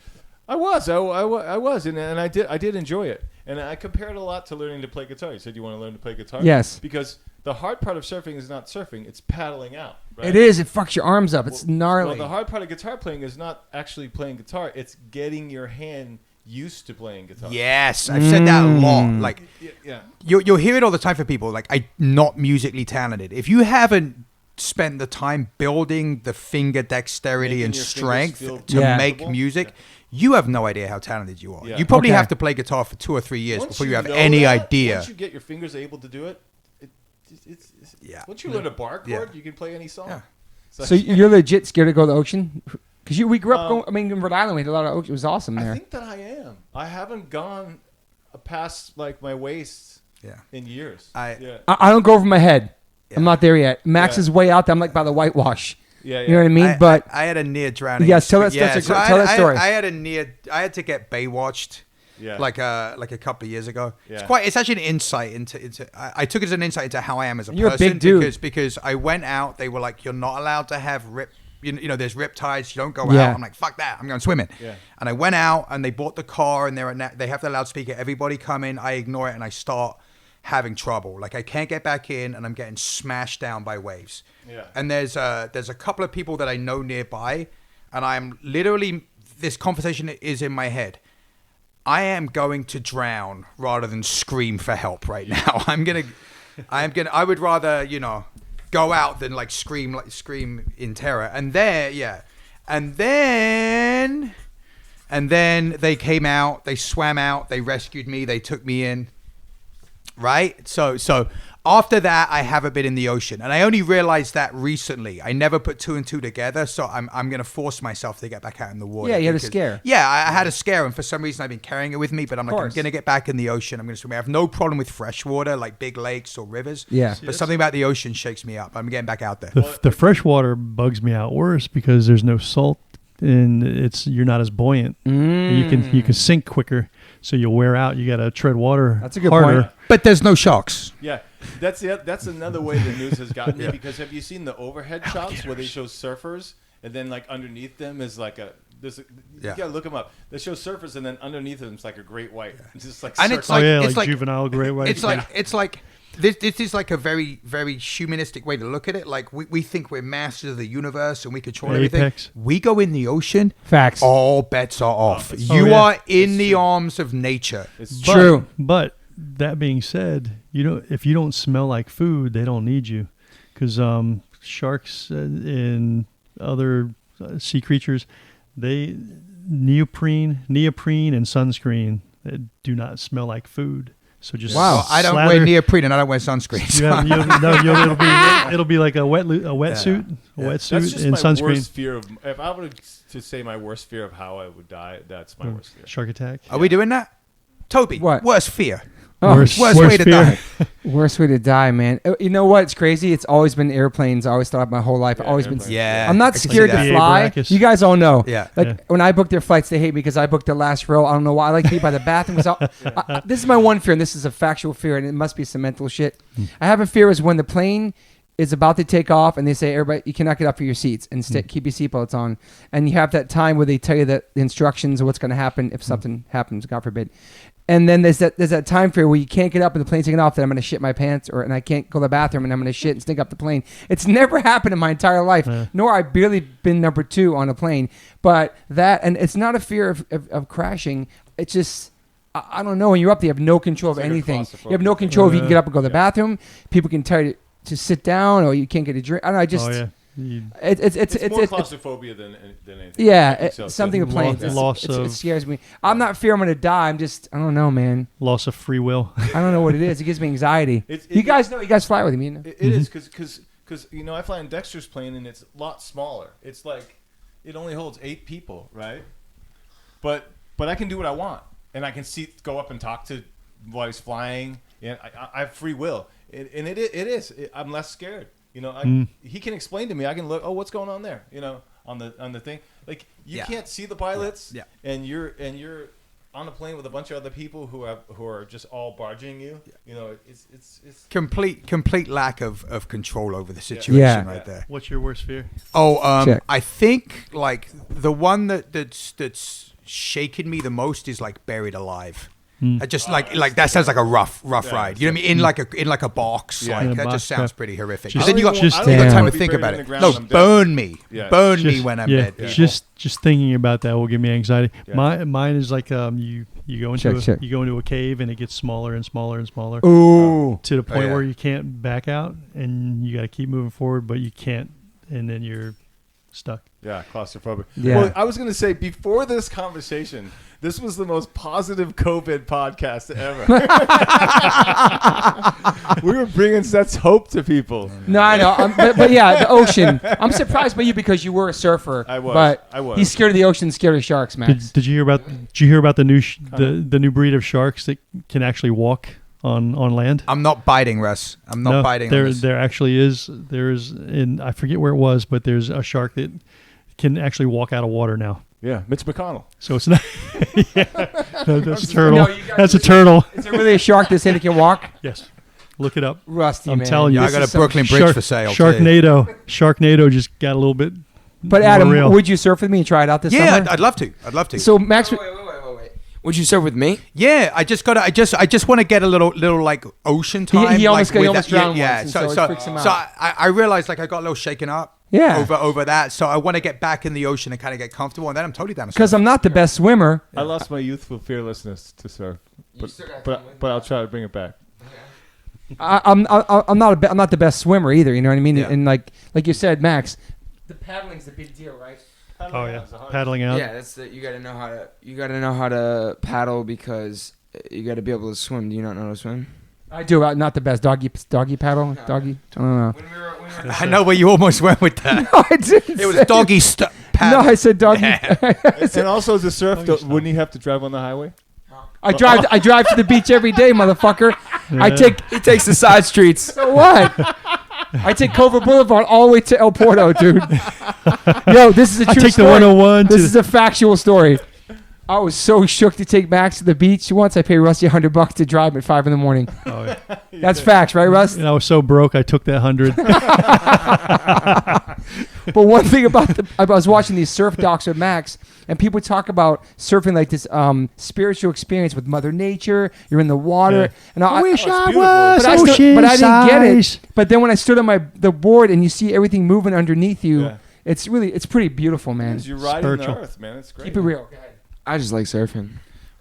S2: I was, and I did enjoy it, and I compared a lot to learning to play guitar. You said you want to learn to play guitar.
S1: Yes.
S2: Because the hard part of surfing is not surfing; it's paddling out. Right?
S1: It is. It fucks your arms up. It's gnarly.
S2: Well, the hard part of guitar playing is not actually playing guitar; it's getting your hand used to playing guitar.
S4: Yes, I've said that a lot. Like,
S2: yeah.
S4: You'll hear it all the time from people. Like, I'm not musically talented. If you haven't spent the time building the finger dexterity
S2: Making
S4: and
S2: your
S4: strength
S2: fingers
S4: to
S1: feel
S4: make
S2: comfortable.
S4: music, you have no idea how talented you are.
S2: Yeah.
S4: You probably
S1: Okay.
S4: have to play guitar for 2 or 3 years
S2: Once
S4: before you have
S2: know
S4: any
S2: that,
S4: idea.
S2: Once you get your fingers able to do it, it's
S4: Yeah.
S2: Once you learn a bar chord,
S4: Yeah.
S2: you can play any song.
S4: Yeah.
S1: So you're legit scared to go to the ocean? Because we grew up in Rhode Island, we had a lot of ocean. It was awesome there.
S2: I think that I am. I haven't gone past like my waist in years.
S1: I don't go over my head. I'm not there yet. Max is way out there. I'm like by the whitewash.
S2: Yeah.
S1: You know what I mean? But
S4: I had a near drowning.
S1: Yes, tell that story.
S4: I had to get Baywatched.
S2: Yeah.
S4: Like a couple of years ago.
S2: Yeah.
S4: It's actually an insight into I took it as an insight into how I am as a
S1: You're
S4: person.
S1: a big dude.
S4: Because I went out, they were like, you're not allowed to have there's rip tides, you don't go
S1: Yeah.
S4: out. I'm like, fuck that, I'm going swimming.
S2: Yeah.
S4: And I went out and they bought the car and they have the loudspeaker, everybody come in, I ignore it and I start having trouble. Like I can't get back in and I'm getting smashed down by waves.
S2: Yeah.
S4: And there's a couple of people that I know nearby and I'm literally, this conversation is in my head. I am going to drown rather than scream for help right now. I would rather, go out than scream in terror. And then they came out, they swam out, they rescued me, they took me in. Right? So after that, I haven't been in the ocean, and I only realized that recently. I never put two and two together, so I'm going to force myself to get back out in the water.
S1: Yeah, you had a scare.
S4: Yeah, I had a scare, and for some reason I've been carrying it with me, but I'm going to get back in the ocean. I'm going to swim. I have no problem with fresh water, like big lakes or rivers.
S1: Yeah.
S4: But something about the ocean shakes me up. I'm getting back out there.
S3: The fresh water bugs me out worse because there's no salt, and you're not as buoyant. You can sink quicker, so you'll wear out. You got to tread water.
S1: That's a good
S3: harder.
S1: point.
S4: But there's no sharks.
S2: Yeah, that's another way the news has gotten me, because have you seen the overhead shots where they show surfers and then underneath them is you gotta look them up. They show surfers and then underneath them is like a great white. It's just
S4: and it's
S3: like juvenile great white.
S4: It's like this is like a very, very humanistic way to look at it. Like we think we're masters of the universe and we control everything. We go in the ocean.
S1: Facts.
S4: All bets are off. You are in the arms of nature.
S2: It's
S1: true.
S3: But that being said, if you don't smell like food, they don't need you, because sharks and other sea creatures, they neoprene and sunscreen do not smell like food. So just
S4: I don't wear neoprene and I don't wear sunscreen.
S3: It'll be like a wetsuit
S2: That's just
S3: and
S2: my
S3: sunscreen.
S2: worst fear of. If I were to say my worst fear of how I would die, that's my worst fear.
S3: Shark attack.
S4: Are we doing that? Toby,
S1: What?
S4: Worst fear.
S3: Worst
S4: way to
S3: fear.
S4: die.
S1: Worst way to die, man. You know what? It's crazy. It's always been airplanes. I always thought my whole life. Always been.
S4: Yeah.
S1: I'm not scared to
S3: that.
S1: fly.
S3: Brachus.
S1: You guys all know.
S4: Yeah.
S1: When I book their flights, they hate me because I booked the last row. I don't know why. I like to be by the bathroom. This is my one fear, and this is a factual fear, and it must be some mental shit. I have a fear is when the plane is about to take off and they say, everybody, you cannot get up for your seats and keep your seatbelts on. And you have that time where they tell you that the instructions of what's going to happen if something happens, God forbid. And then there's that time period where you can't get up and the plane's taking off, that I'm going to shit my pants, and I can't go to the bathroom and I'm going to shit and stink up the plane. It's never happened in my entire life, nor I've barely been number 2 on a plane. But and it's not a fear of crashing. It's just, I don't know. When you're up there, you have no control of anything. You have no control if you can get up and go to the bathroom. People can tell you to sit down, or you can't get a drink. I don't know. It's
S2: more claustrophobia than anything.
S1: Yeah, something with planes.
S3: It
S1: scares me. I'm not fear I'm going to die. I'm just, I don't know, man.
S3: Loss of free will.
S1: I don't know what it is. It gives me anxiety. You guys fly with me.
S2: It is because I fly in Dexter's plane and it's a lot smaller. It's like it only holds 8 people, right? But I can do what I want, and I can go up and talk to while he's flying, and I have free will, and it is. I'm less scared. He can explain to me. I can look. Oh, what's going on there? On the thing. Like you can't see the pilots, and you're on a plane with a bunch of other people who are just all barging you. It's
S4: complete lack of control over the situation right there.
S3: What's your worst fear?
S4: I think like the one that's shaken me the most is like buried alive. I just like that sounds like a rough ride. You know what I mean? In like a box.
S2: Yeah.
S4: Like
S3: In a
S4: that
S3: box,
S4: just sounds pretty horrific.
S3: Just-
S4: Then you got time to think about it. No, burn me.
S2: Yeah.
S4: Burn me when I'm dead.
S2: Yeah.
S3: Just thinking about that will give me anxiety.
S2: Yeah.
S3: Mine is like you go into you go into a cave and it gets smaller and smaller and smaller.
S1: Ooh.
S3: To the point where you can't back out and you got to keep moving forward, but you can't, and then you're stuck.
S2: Yeah, claustrophobic.
S1: Yeah.
S2: Well, I was going to say, before this conversation, this was the most positive COVID podcast ever. We were bringing such hope to people.
S1: No, I know. But yeah, the ocean. I'm surprised by you because you were a surfer.
S2: I was.
S1: But he's scared of the ocean, scared of sharks, Max.
S3: Did you hear about the new the new breed of sharks that can actually walk on land?
S4: I'm not biting, Russ. I'm not biting.
S3: There actually is. There's I forget where it was, but there's a shark that can actually walk out of water now.
S2: Yeah, Mitch McConnell.
S3: So it's not. That's a turtle.
S1: No,
S3: That's a turtle.
S1: Is it really a shark that said it can walk?
S3: Yes. Look it up.
S1: Rusty,
S3: I'm
S1: man.
S3: telling you.
S4: I got a Brooklyn Bridge for sale.
S3: Sharknado just got a little bit.
S1: But Adam, would you surf with me and try it out this summer?
S4: Yeah, I'd love to.
S1: So Max,
S5: Wait. Would you surf with me?
S4: Yeah, I just want to get a little like ocean time.
S1: He almost drowned
S4: yeah,
S1: once, and so it freaks him out.
S4: So I realized like I got a little shaken up.
S1: Yeah.
S4: over that. So I want to get back in the ocean and kind of get comfortable, and then I'm totally down to
S1: Because
S4: surf.
S1: I'm not the best swimmer.
S2: I lost my youthful fearlessness to surf, but I'll try to bring it back.
S1: I'm not the best swimmer either. You know what I mean?
S4: Yeah.
S1: And like you said, Max, the paddling's the big deal, right?
S3: Oh yeah, paddling out.
S5: Yeah, you gotta know how to paddle because you gotta be able to swim. Do you not know how to swim?
S1: I do. Not the best doggy paddle.
S5: No.
S1: Doggy. I don't know.
S5: When we were
S4: I know where you almost went with that.
S1: No, I didn't.
S4: It was
S1: say-
S4: doggy paddle.
S1: No, I said doggy.
S2: And also, as a surf, wouldn't you have to drive on the highway?
S1: I drive to the beach every day, motherfucker.
S3: Yeah.
S5: he takes the side streets.
S1: So what? I take Culver Boulevard all the way to El Porto, dude. Yo, this is a
S3: I
S1: true
S3: take
S1: story.
S3: the 101
S1: This
S3: to
S1: is a factual story. I was so shook to take Max to the beach. Once I paid Rusty $100 to drive at 5 a.m.
S3: Oh, yeah.
S1: That's facts, right, Russ?
S3: And I was so broke, I took that 100.
S1: But one thing I was watching these surf docs with Max, and people talk about surfing like this spiritual experience with Mother Nature. You're in the water,
S3: Yeah.
S1: and I
S3: wish I
S2: beautiful.
S3: was
S1: but I didn't get it.
S3: size.
S1: But then when I stood on the board and you see everything moving underneath you,
S2: Yeah.
S1: it's pretty beautiful, man.
S2: You're riding the
S3: Spiritual.
S2: earth, man. It's great.
S1: Keep it real. Go ahead.
S5: I just like surfing.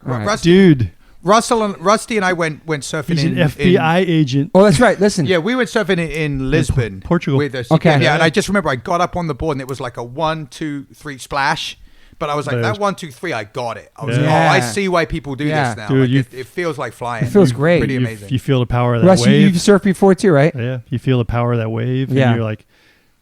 S1: All right.
S3: Dude,
S4: Rusty and I went surfing
S3: he's
S4: in
S3: an FBI agent.
S1: Oh, that's right. Listen.
S4: Yeah, we went surfing in Lisbon,
S3: Portugal.
S4: With us.
S1: Okay.
S4: Yeah, and I just remember I got up on the board and it was like a 1, 2, 3 splash. But I was like,
S3: But it
S4: that
S3: was-
S4: 1, 2, 3, I got it. I was
S3: Yeah.
S4: like, oh, I
S1: Yeah.
S4: see why people do
S1: Yeah.
S4: this now.
S3: Dude,
S4: Like, it feels like flying.
S1: It feels great.
S4: Pretty
S3: You,
S4: amazing.
S3: you feel the power of that
S1: Russ,
S3: wave.
S1: you've surfed before too, right?
S3: Yeah, you feel the power of that wave,
S1: Yeah.
S3: and you're like,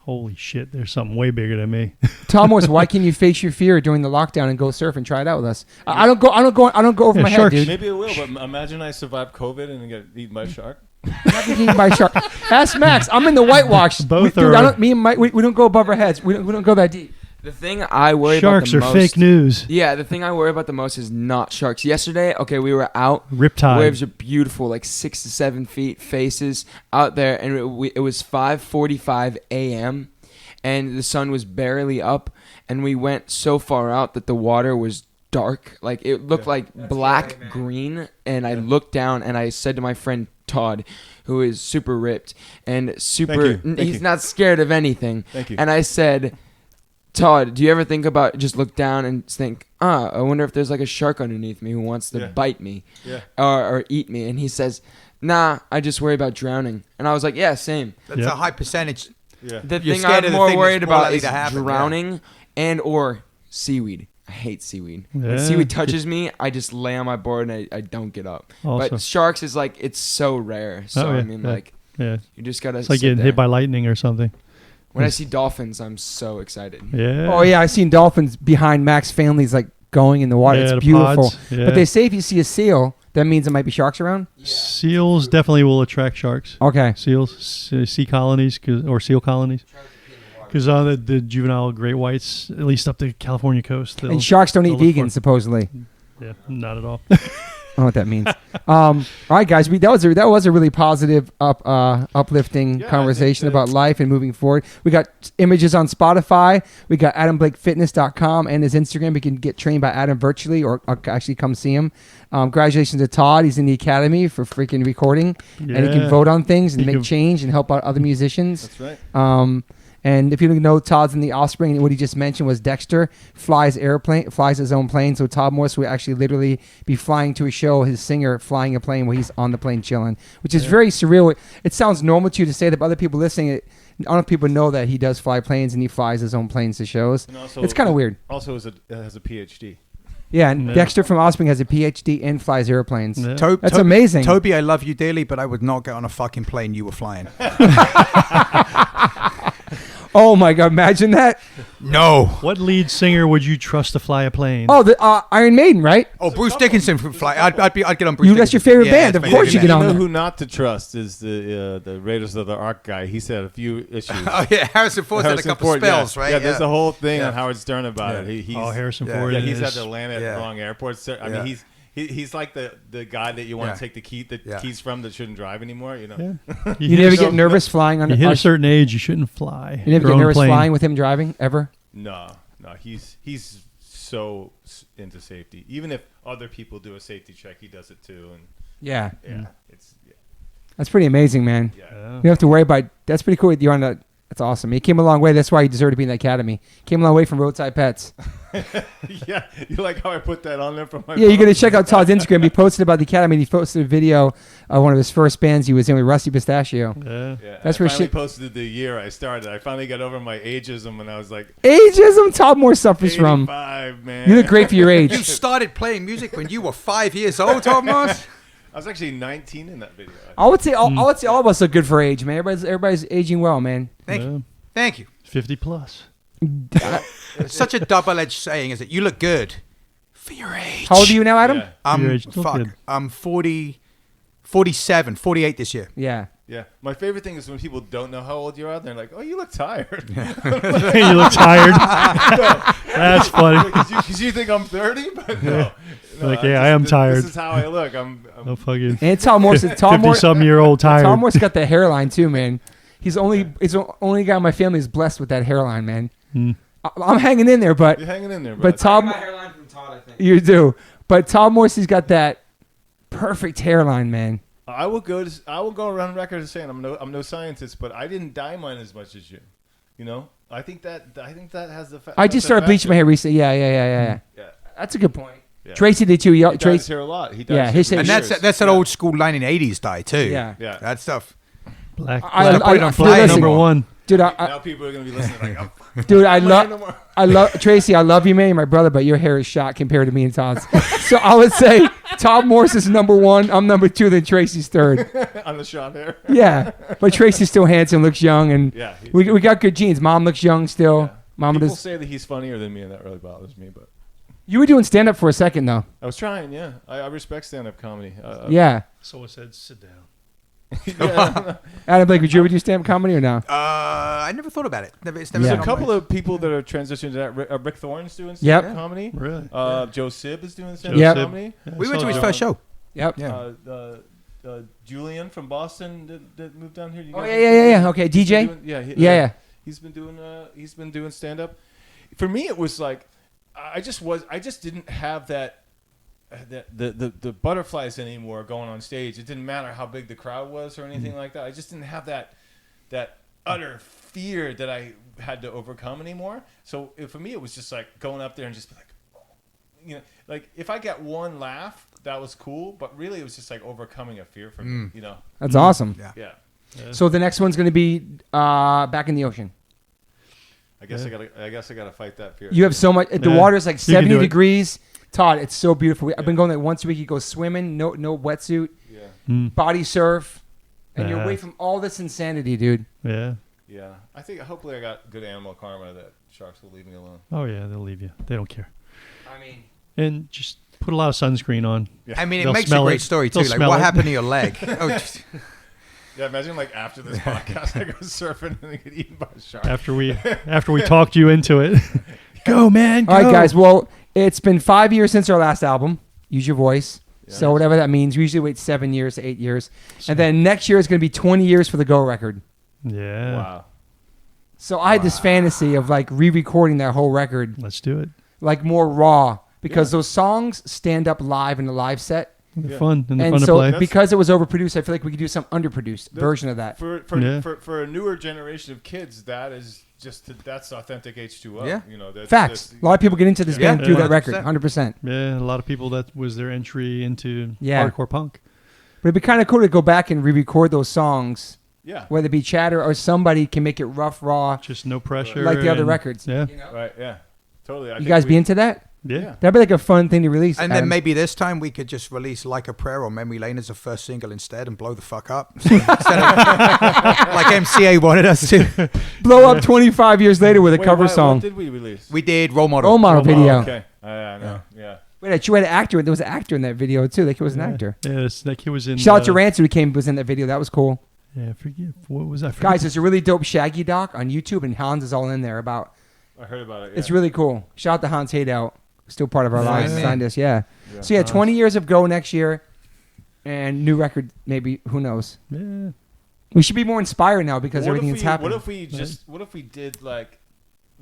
S3: holy shit, there's something way bigger than me.
S1: Tom Morse, why can you face your fear during the lockdown and go surf and try it out with us? I don't go over
S3: Yeah,
S1: my head,
S3: sharks.
S1: dude.
S2: Maybe it will, but imagine I survive COVID and get eaten by a shark.
S1: Not being eaten by a shark. Ask Max. I'm in the whitewash.
S3: Both
S1: Dude,
S3: are-
S1: me and Mike, we don't go above our heads. We don't go that deep.
S5: The thing I worry
S3: Sharks
S5: about
S3: are
S5: the most.
S3: fake news.
S5: Yeah, the thing I worry about the most is not sharks. Yesterday, okay, we were out.
S3: Riptide.
S5: Waves are beautiful, like 6 to 7 feet, faces out there, and it was 5:45 a.m. and the sun was barely up, and we went so far out that the water was dark, like it looked like black green. And I looked down and I said to my friend Todd, who is super ripped and super,
S2: Thank
S5: he's
S2: you.
S5: not scared of anything.
S2: Thank you.
S5: And I said, Todd, do you ever think about just look down and think, I wonder if there's like a shark underneath me who wants to
S2: Yeah.
S5: bite me
S2: Yeah.
S5: or eat me? And he says, nah, I just worry about drowning. And I was like, yeah, same.
S4: That's
S3: Yeah.
S4: a high percentage.
S2: Yeah.
S5: The
S4: You're
S5: thing
S4: scared
S5: I'm
S4: of the
S5: more
S4: thing
S5: worried
S4: that's more
S5: about
S4: likely
S5: is
S4: to happen, yeah.
S5: drowning and or seaweed. I hate seaweed. When
S3: Yeah.
S5: seaweed touches me, I just lay on my board and I don't get up.
S3: Also.
S5: But sharks is like, it's so rare. So,
S3: Oh, yeah,
S5: I mean,
S3: yeah.
S5: like,
S3: Yeah,
S5: you just got to
S3: it's like getting hit by lightning or something.
S5: When I see dolphins, I'm so excited.
S3: Yeah.
S1: Oh yeah, I've seen dolphins behind Max families like going in the water.
S3: Yeah,
S1: It's
S3: the
S1: beautiful.
S3: pods, yeah.
S1: But they say if you see a seal, that means there might be sharks around.
S3: Seals definitely will attract sharks.
S1: Okay.
S3: Seals, sea colonies, or seal colonies. Because the juvenile great whites, at least up the California coast,
S1: And sharks don't eat
S3: they'll look
S1: vegans,
S3: for-
S1: supposedly.
S3: Yeah, not at all.
S1: I don't know what that means. All right, guys, that was a really positive, uplifting
S2: Yeah, I
S1: conversation
S2: think that-
S1: about life and moving forward. We got images on Spotify. We got AdamBlakeFitness.com and his Instagram. You can get trained by Adam virtually or actually come see him. Congratulations to Todd. He's in the academy for freaking recording, and he can
S3: Yeah.
S1: vote on things and
S3: He
S1: make
S3: can-
S1: change and help out other musicians.
S2: That's right.
S1: And if you don't know, Todd's in the Offspring, and what he just mentioned was Dexter flies his own plane. So Todd Morse will actually literally be flying to a show, his singer flying a plane where he's on the plane chilling, which is very surreal. It sounds normal to you to say that, but other people listening, I don't know if people know that he does fly planes and he flies his own planes to shows.
S2: And also,
S1: It's kind of weird.
S2: Also, has a PhD.
S1: Yeah, and
S3: Yeah.
S1: Dexter from Offspring has a PhD and flies airplanes.
S3: Yeah.
S1: That's amazing.
S4: Toby, I love you dearly, but I would not get on a fucking plane you were flying.
S1: Oh my God, imagine that.
S4: No.
S3: What lead singer would you trust to fly a plane?
S1: Oh, the Iron Maiden, right?
S4: Oh, Bruce Dickinson from Fly. I'd get on Bruce.
S1: That's your
S4: Dickinson.
S1: favorite
S4: Yeah,
S1: band.
S4: that's
S1: Of
S4: my
S1: course you
S4: favorite
S1: get
S4: band.
S1: on
S2: You know
S1: that.
S2: who not to trust is the Raiders of the Ark guy. He's had a few issues.
S4: Oh yeah, Harrison Ford's had a
S2: Harrison
S4: couple
S2: Ford,
S4: spells,
S2: yeah.
S4: right?
S2: Yeah, there's a whole thing
S4: Yeah.
S2: on Howard Stern about it. He's,
S3: Harrison
S4: yeah.
S3: Ford.
S2: yeah,
S3: and
S2: he's had
S3: his-
S2: to land at
S4: Yeah.
S2: the wrong airports. I
S4: Yeah.
S2: mean, he's like the guy that you want
S4: Yeah.
S2: to take the
S4: Yeah.
S2: keys from that shouldn't drive anymore. You know.
S3: Yeah.
S1: You never get nervous flying on
S3: You hit
S1: our-
S3: a certain age, you shouldn't fly.
S1: You never
S3: your
S1: get
S3: own
S1: nervous
S3: plane.
S1: flying with him driving ever?
S2: No, he's so into safety. Even if other people do a safety check, he does it too. And
S1: Yeah.
S2: yeah, it's
S1: That's pretty amazing, man.
S2: yeah.
S3: Yeah.
S1: You don't have to worry about. That's pretty cool. You're on That's awesome. He came a long way. That's why he deserved to be in the academy. Came a long way from Roadside Pets.
S2: Yeah, you like how I put that on there from my
S1: Yeah, you got to
S2: phone?
S1: check out Todd's Instagram. He posted about the academy. And he posted a video of one of his first bands he was in with Rusty Pistachio.
S3: Yeah.
S2: Yeah,
S1: That's
S2: I
S1: where
S2: finally
S1: shit-
S2: posted the year I started. I finally got over my ageism, and I was like,
S1: Ageism, Todd Morse suffers from.
S2: 85, man.
S1: You look great for your age.
S4: You started playing music when you were 5 years old, Toby Morse.
S2: I was actually 19 in that video.
S1: I would say all of us look good for age, man. Everybody's aging well, man.
S4: Thank you. Thank you.
S3: 50 plus.
S4: It's such a double-edged saying, is it? You look good for your age.
S1: How old are you now, Adam?
S2: Yeah.
S3: Your age, look
S4: Fuck.
S3: good.
S4: I'm 47, 48 this year.
S1: Yeah.
S2: Yeah, my favorite thing is when people don't know how old you are. They're like, "Oh, you look tired."
S3: You look tired. That's funny.
S2: Because you think I'm 30, but no.
S3: Like, yeah, I am tired.
S2: This is how I look. I'm
S3: No fucking
S1: And Todd Morse,
S3: 50-something-year-old tired.
S1: Todd Morse got the hairline too, man. He's the only guy in my family who's blessed with that hairline, man. I'm hanging in there, but
S2: You're hanging in there, bro.
S1: but Todd,
S5: hairline from Todd, I think.
S1: you do. But Todd Morse, he's got that perfect hairline, man.
S2: I will go around record as saying I'm no scientist, but I didn't dye mine as much as you. You know, I think that has the.
S1: I just started bleaching my hair recently. Yeah.
S2: Yeah.
S1: That's a good point.
S2: Yeah.
S1: Tracy did too.
S2: He dyes his
S1: Tracy,
S2: hair a lot. He
S1: Yeah,
S2: dyes
S1: his
S2: hair
S1: hair-
S2: for
S4: And
S2: years.
S4: that's an old school 1980s dye too.
S1: yeah.
S2: Yeah.
S4: That stuff.
S3: Black,
S1: I-
S3: black,
S1: I-
S3: black,
S1: I-
S3: black
S1: listen.
S3: number one.
S1: Dude,
S2: Now people are gonna be listening like, oh,
S1: dude,
S2: I'm not no more.
S1: I love Tracy. I love you, man. You're my brother, but your hair is shot compared to me and Todd's. So I would say Todd Morse is number one. I'm number two. Then Tracy's third.
S2: on the short hair.
S1: Yeah, but Tracy's still handsome, looks young, and
S2: Yeah.
S1: we got good genes. Mom looks young still.
S2: Yeah.
S1: Mom
S2: People
S1: does.
S2: say that he's funnier than me, and that really bothers me. But
S1: You were doing stand up for a second though.
S2: I was trying. Yeah, I respect stand-up comedy.
S1: Yeah.
S3: Someone said, sit down.
S2: Yeah.
S1: Adam Blake, would you ever do stand up comedy or no?
S4: I never thought about it. It's never
S2: There's
S4: been
S2: a
S4: on
S2: couple
S4: my-
S2: of people that are transitioning to that. Rick Thorne's doing
S1: Yep.
S2: stand-up comedy.
S3: Really?
S2: Joe Sib is doing stand-up
S1: Yep.
S2: comedy.
S4: We went to his
S3: Saw
S4: first show.
S1: Yep.
S4: Yeah.
S2: Julian from Boston that moved down here. You
S1: Oh
S2: guys-
S1: yeah. Okay,
S2: He's
S1: DJ.
S2: been doing-
S1: Yeah.
S2: He's been doing stand up. For me, it was like I just didn't have that the butterflies anymore going on stage. It didn't matter how big the crowd was or anything like that. I just didn't have that utter fear that I had to overcome anymore. So for me, it was just like going up there and just be like, you know, like if I got one laugh, that was cool. But really, it was just like overcoming a fear for me. You know?
S1: That's awesome.
S4: Yeah.
S2: Yeah.
S1: So the next one's gonna be back in the ocean.
S2: I guess I gotta fight that fear.
S1: You have so much. The
S3: Yeah.
S1: water's like
S3: You can
S1: 70
S3: do it.
S1: degrees. Todd, it's so beautiful. I've been going like once a week. You go swimming, no wetsuit,
S2: Yeah.
S1: body surf, and you're
S3: Yeah.
S1: away from all this insanity, dude.
S3: Yeah.
S2: Yeah. Hopefully I got good animal karma that sharks will leave me alone.
S3: Oh, yeah, they'll leave you. They don't care.
S1: I mean,
S3: And just put a lot of sunscreen on.
S4: I mean, it
S3: They'll
S4: makes a
S3: smell
S4: great
S3: it.
S4: story too.
S3: They'll
S4: Like,
S3: smell
S4: what
S3: it.
S4: happened to your leg? Oh, just,
S2: Yeah, imagine like after this podcast I go surfing and I get eaten by a shark.
S3: After we talked you into it. Go, man, go.
S1: all right, guys. Well, it's been 5 years since our last album. Use Your Voice.
S2: Yeah.
S1: So whatever that means. We usually wait 7 years to 8 years, and then next year is going to be 20 years for the Go record.
S3: Yeah.
S2: Wow.
S1: So I had this fantasy of like re-recording that whole record,
S3: Let's do it.
S1: like more raw, because those songs stand up live in a live set.
S3: They're
S2: Yeah.
S3: fun. And they're
S1: And
S3: fun to
S1: so
S3: play.
S1: because it was overproduced, I feel like we could do some underproduced version of that.
S3: Yeah.
S2: For a newer generation of kids, that is that's authentic H2O.
S4: Yeah.
S2: You know,
S1: Facts. A lot of people get into this
S4: Yeah.
S1: band through that
S4: 100%.
S1: record, 100%.
S3: Yeah, a lot of people, that was their entry into
S1: Yeah.
S3: hardcore punk.
S1: But it'd be kind of cool to go back and re-record those songs,
S2: Yeah.
S1: whether it be Chatter or somebody can make it rough, raw,
S3: Just no pressure.
S1: like the other
S3: and-
S1: records.
S3: Yeah.
S1: You know?
S2: Right. Yeah. Totally.
S1: You guys be into that?
S3: Yeah.
S1: That'd be like a fun thing to release.
S4: and then
S1: Adam.
S4: maybe this time we could just release Like a Prayer or Memory Lane as a first single instead and blow the fuck up. So instead of, like MCA wanted us to.
S1: blow up 25 years later with a
S2: Wait,
S1: cover
S2: what
S1: song.
S2: did we release?
S4: We did Role Model.
S1: Role model video.
S2: Okay. I know. Yeah.
S1: Wait, you had an actor. There was an actor in that video too. Like he was an actor.
S3: Yeah, that kid was in.
S1: Shout out to Ransom who was in that video. That was cool.
S3: Yeah, I forget. What was that?
S1: Guys, there's a really dope Shaggy doc on YouTube, and Hans is all in there about.
S2: I heard about it. Yeah.
S1: It's really cool. Shout out to Hans Hadout, still part of our
S3: Yeah.
S1: lives.
S4: Man.
S1: Signed us, yeah.
S2: Yeah.
S1: So yeah, 20 years of Go next year, and new record maybe. Who knows?
S3: Yeah.
S1: We should be more inspired now because
S2: What if
S1: everything's
S2: we-
S1: happening.
S2: What if we did like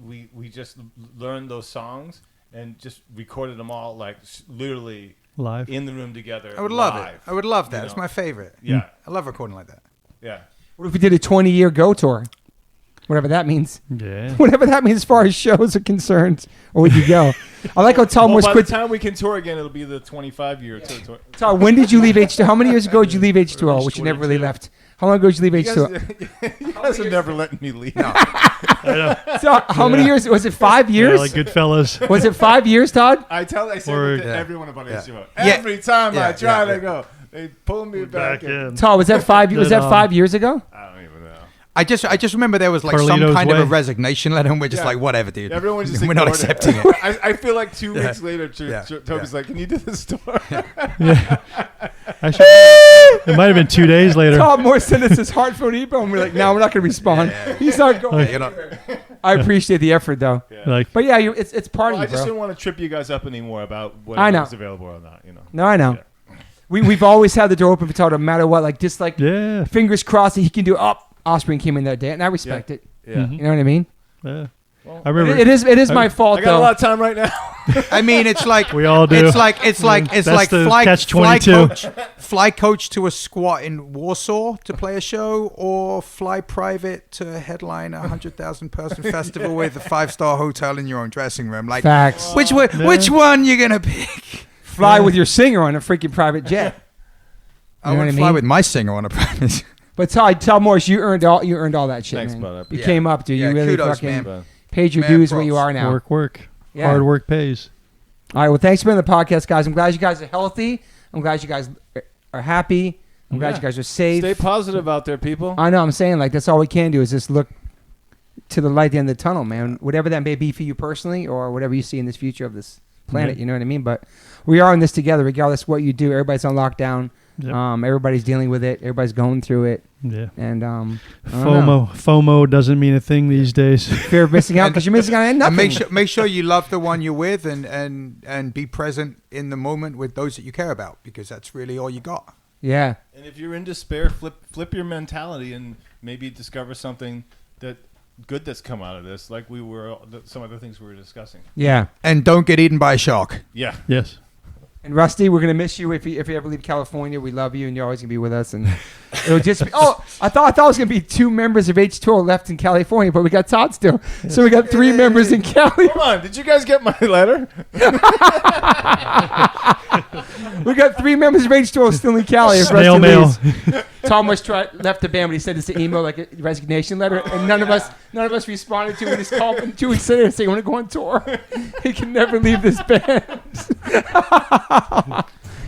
S2: we just learned those songs and just recorded them all like literally
S3: Live.
S2: in the room together.
S4: I would love
S2: live,
S4: it. I would love that.
S2: you
S4: It's
S2: know?
S4: my favorite.
S2: Yeah.
S4: I love recording like that.
S2: Yeah.
S1: What if we did a 20-year Go tour? whatever that means.
S3: Yeah.
S1: Whatever that means as far as shows are concerned. Or would you go? I like how Todd Morse
S2: by
S1: quit.
S2: the time we can tour again, it'll be the 25-year tour.
S1: Todd, when did you leave H2O? How many years ago did you leave H2O, which you never really
S2: 22.
S1: left? How long ago did you leave
S2: You
S1: H2O?
S2: guys have never let me leave.
S3: I know.
S1: So, how many years? Was it 5
S3: Yeah,
S1: years?
S3: like Goodfellas.
S1: Was it 5 years, Todd?
S2: I say
S3: Or-
S2: that to
S4: Yeah.
S2: everyone about
S4: Yeah.
S2: H2O.
S4: Yeah.
S2: Every time I
S4: Yeah,
S2: try
S4: yeah,
S2: to go, they pull me
S3: Back
S2: back in.
S3: in.
S1: Todd, was that 5? Was that 5 years ago?
S2: I don't even know.
S4: I just remember there was like some
S3: Carlito's
S4: kind of
S3: way.
S4: a resignation letter, and we're just
S2: Yeah.
S4: like, whatever, dude.
S2: Everyone just
S4: we're not
S2: ignored
S4: accepting it.
S2: I feel like 2
S4: Yeah.
S2: weeks later,
S4: Yeah.
S2: Toby's
S4: Yeah.
S2: like, "Can you do this tour?"
S3: Yeah. Actually, it might have been 2 days later.
S1: Todd Morse sent us his heartfelt email, and we're like, no, we're not going to respond. He's not going.
S4: You know,
S1: I appreciate the effort, though.
S3: Like,
S1: But yeah, it's party,
S2: Well, I just
S1: bro.
S2: didn't want to trip you guys up anymore about
S1: I
S2: whether
S1: know.
S2: it's available or not. You know.
S1: No, I know.
S2: Yeah.
S1: We've always had the door open for Todd, no matter what. Like just like
S3: yeah.
S1: fingers crossed that he can do. Oh, Osprey came in that day, and I respect it.
S2: Yeah.
S3: Mhm.
S1: You know what I mean?
S3: Yeah.
S2: Well,
S3: I remember.
S1: It is my fault
S2: I got a
S1: though.
S2: lot of time right now.
S4: I mean, it's like
S3: We all do.
S4: It's like
S3: That's the
S4: fly
S3: catch-22.
S4: fly coach to a squat in Warsaw to play a show, or fly private to headline a 100,000 person festival with a 5-star hotel in your own dressing room. Like,
S1: Facts.
S4: which one you gonna pick?
S1: Fly with your singer on a freaking private jet.
S4: I
S1: You know
S4: would
S1: what I
S4: fly
S1: mean?
S4: with my singer on a private.
S1: But Todd Morse, you earned all that shit,
S2: Thanks,
S1: man.
S2: brother.
S1: You
S4: Yeah.
S1: came up, dude.
S4: Yeah,
S1: You really
S4: kudos,
S1: fucking
S4: man.
S1: paid your
S4: Man,
S1: dues where you
S4: props.
S1: are now.
S3: Work.
S1: Yeah.
S3: Hard work pays.
S1: All right. Well, thanks for being on the podcast, guys. I'm glad you guys are healthy. I'm glad you guys are happy. I'm glad you guys are safe.
S2: Stay positive out there, people.
S1: I know. I'm saying like that's all we can do is just look to the light at the end of the tunnel, man. Whatever that may be for you personally, or whatever you see in this future of this planet.
S3: Yeah.
S1: You know what I mean? But we are in this together, regardless of what you do. Everybody's on lockdown.
S3: Yep.
S1: Everybody's dealing with it. Everybody's going through it.
S3: Yeah.
S1: And I don't know.
S3: FOMO doesn't mean a thing these days.
S1: Fear of missing out because you're missing out on nothing.
S4: And make sure you love the one you're with, and be present in the moment with those that you care about, because that's really all you got.
S1: Yeah.
S2: And if you're in despair, flip your mentality and maybe discover something good that's come out of this, like some of the things we were discussing.
S1: Yeah.
S4: And don't get eaten by a shark.
S2: Yeah.
S3: Yes.
S1: And Rusty, we're gonna miss you if you ever leave California. We love you, and you're always gonna be with us. And it'll just be. Oh, I thought it was gonna be 2 members of H2O left in California, but we got Todd still, so we got 3 members in Cali.
S2: Come on, did you guys get my letter?
S1: We got 3 members of H2O still in Cali. If
S3: Snail
S1: Rusty
S3: mail.
S1: leaves. Tom was left the band, but he sent us an email like a resignation letter, and none of us responded to it. We just called him 2 weeks later and said, "You want to go on tour?" He can never leave this band.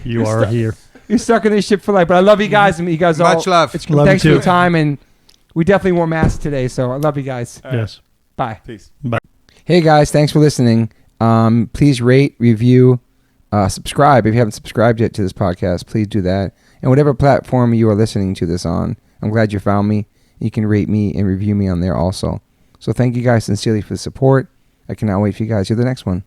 S3: You are here.
S1: You're stuck in this shit for life. But I love you guys. And you guys all.
S4: Much love.
S1: It's,
S3: Love
S1: thanks
S3: you
S1: for
S3: too.
S1: your time, and we definitely wore masks today. So I love you guys.
S2: All right.
S3: Yes.
S1: Bye.
S2: Peace.
S1: Hey guys, thanks for listening. Please rate, review, subscribe. If you haven't subscribed yet to this podcast, please do that. And whatever platform you are listening to this on, I'm glad you found me. You can rate me and review me on there also. So thank you guys sincerely for the support. I cannot wait for you guys to hear the next one.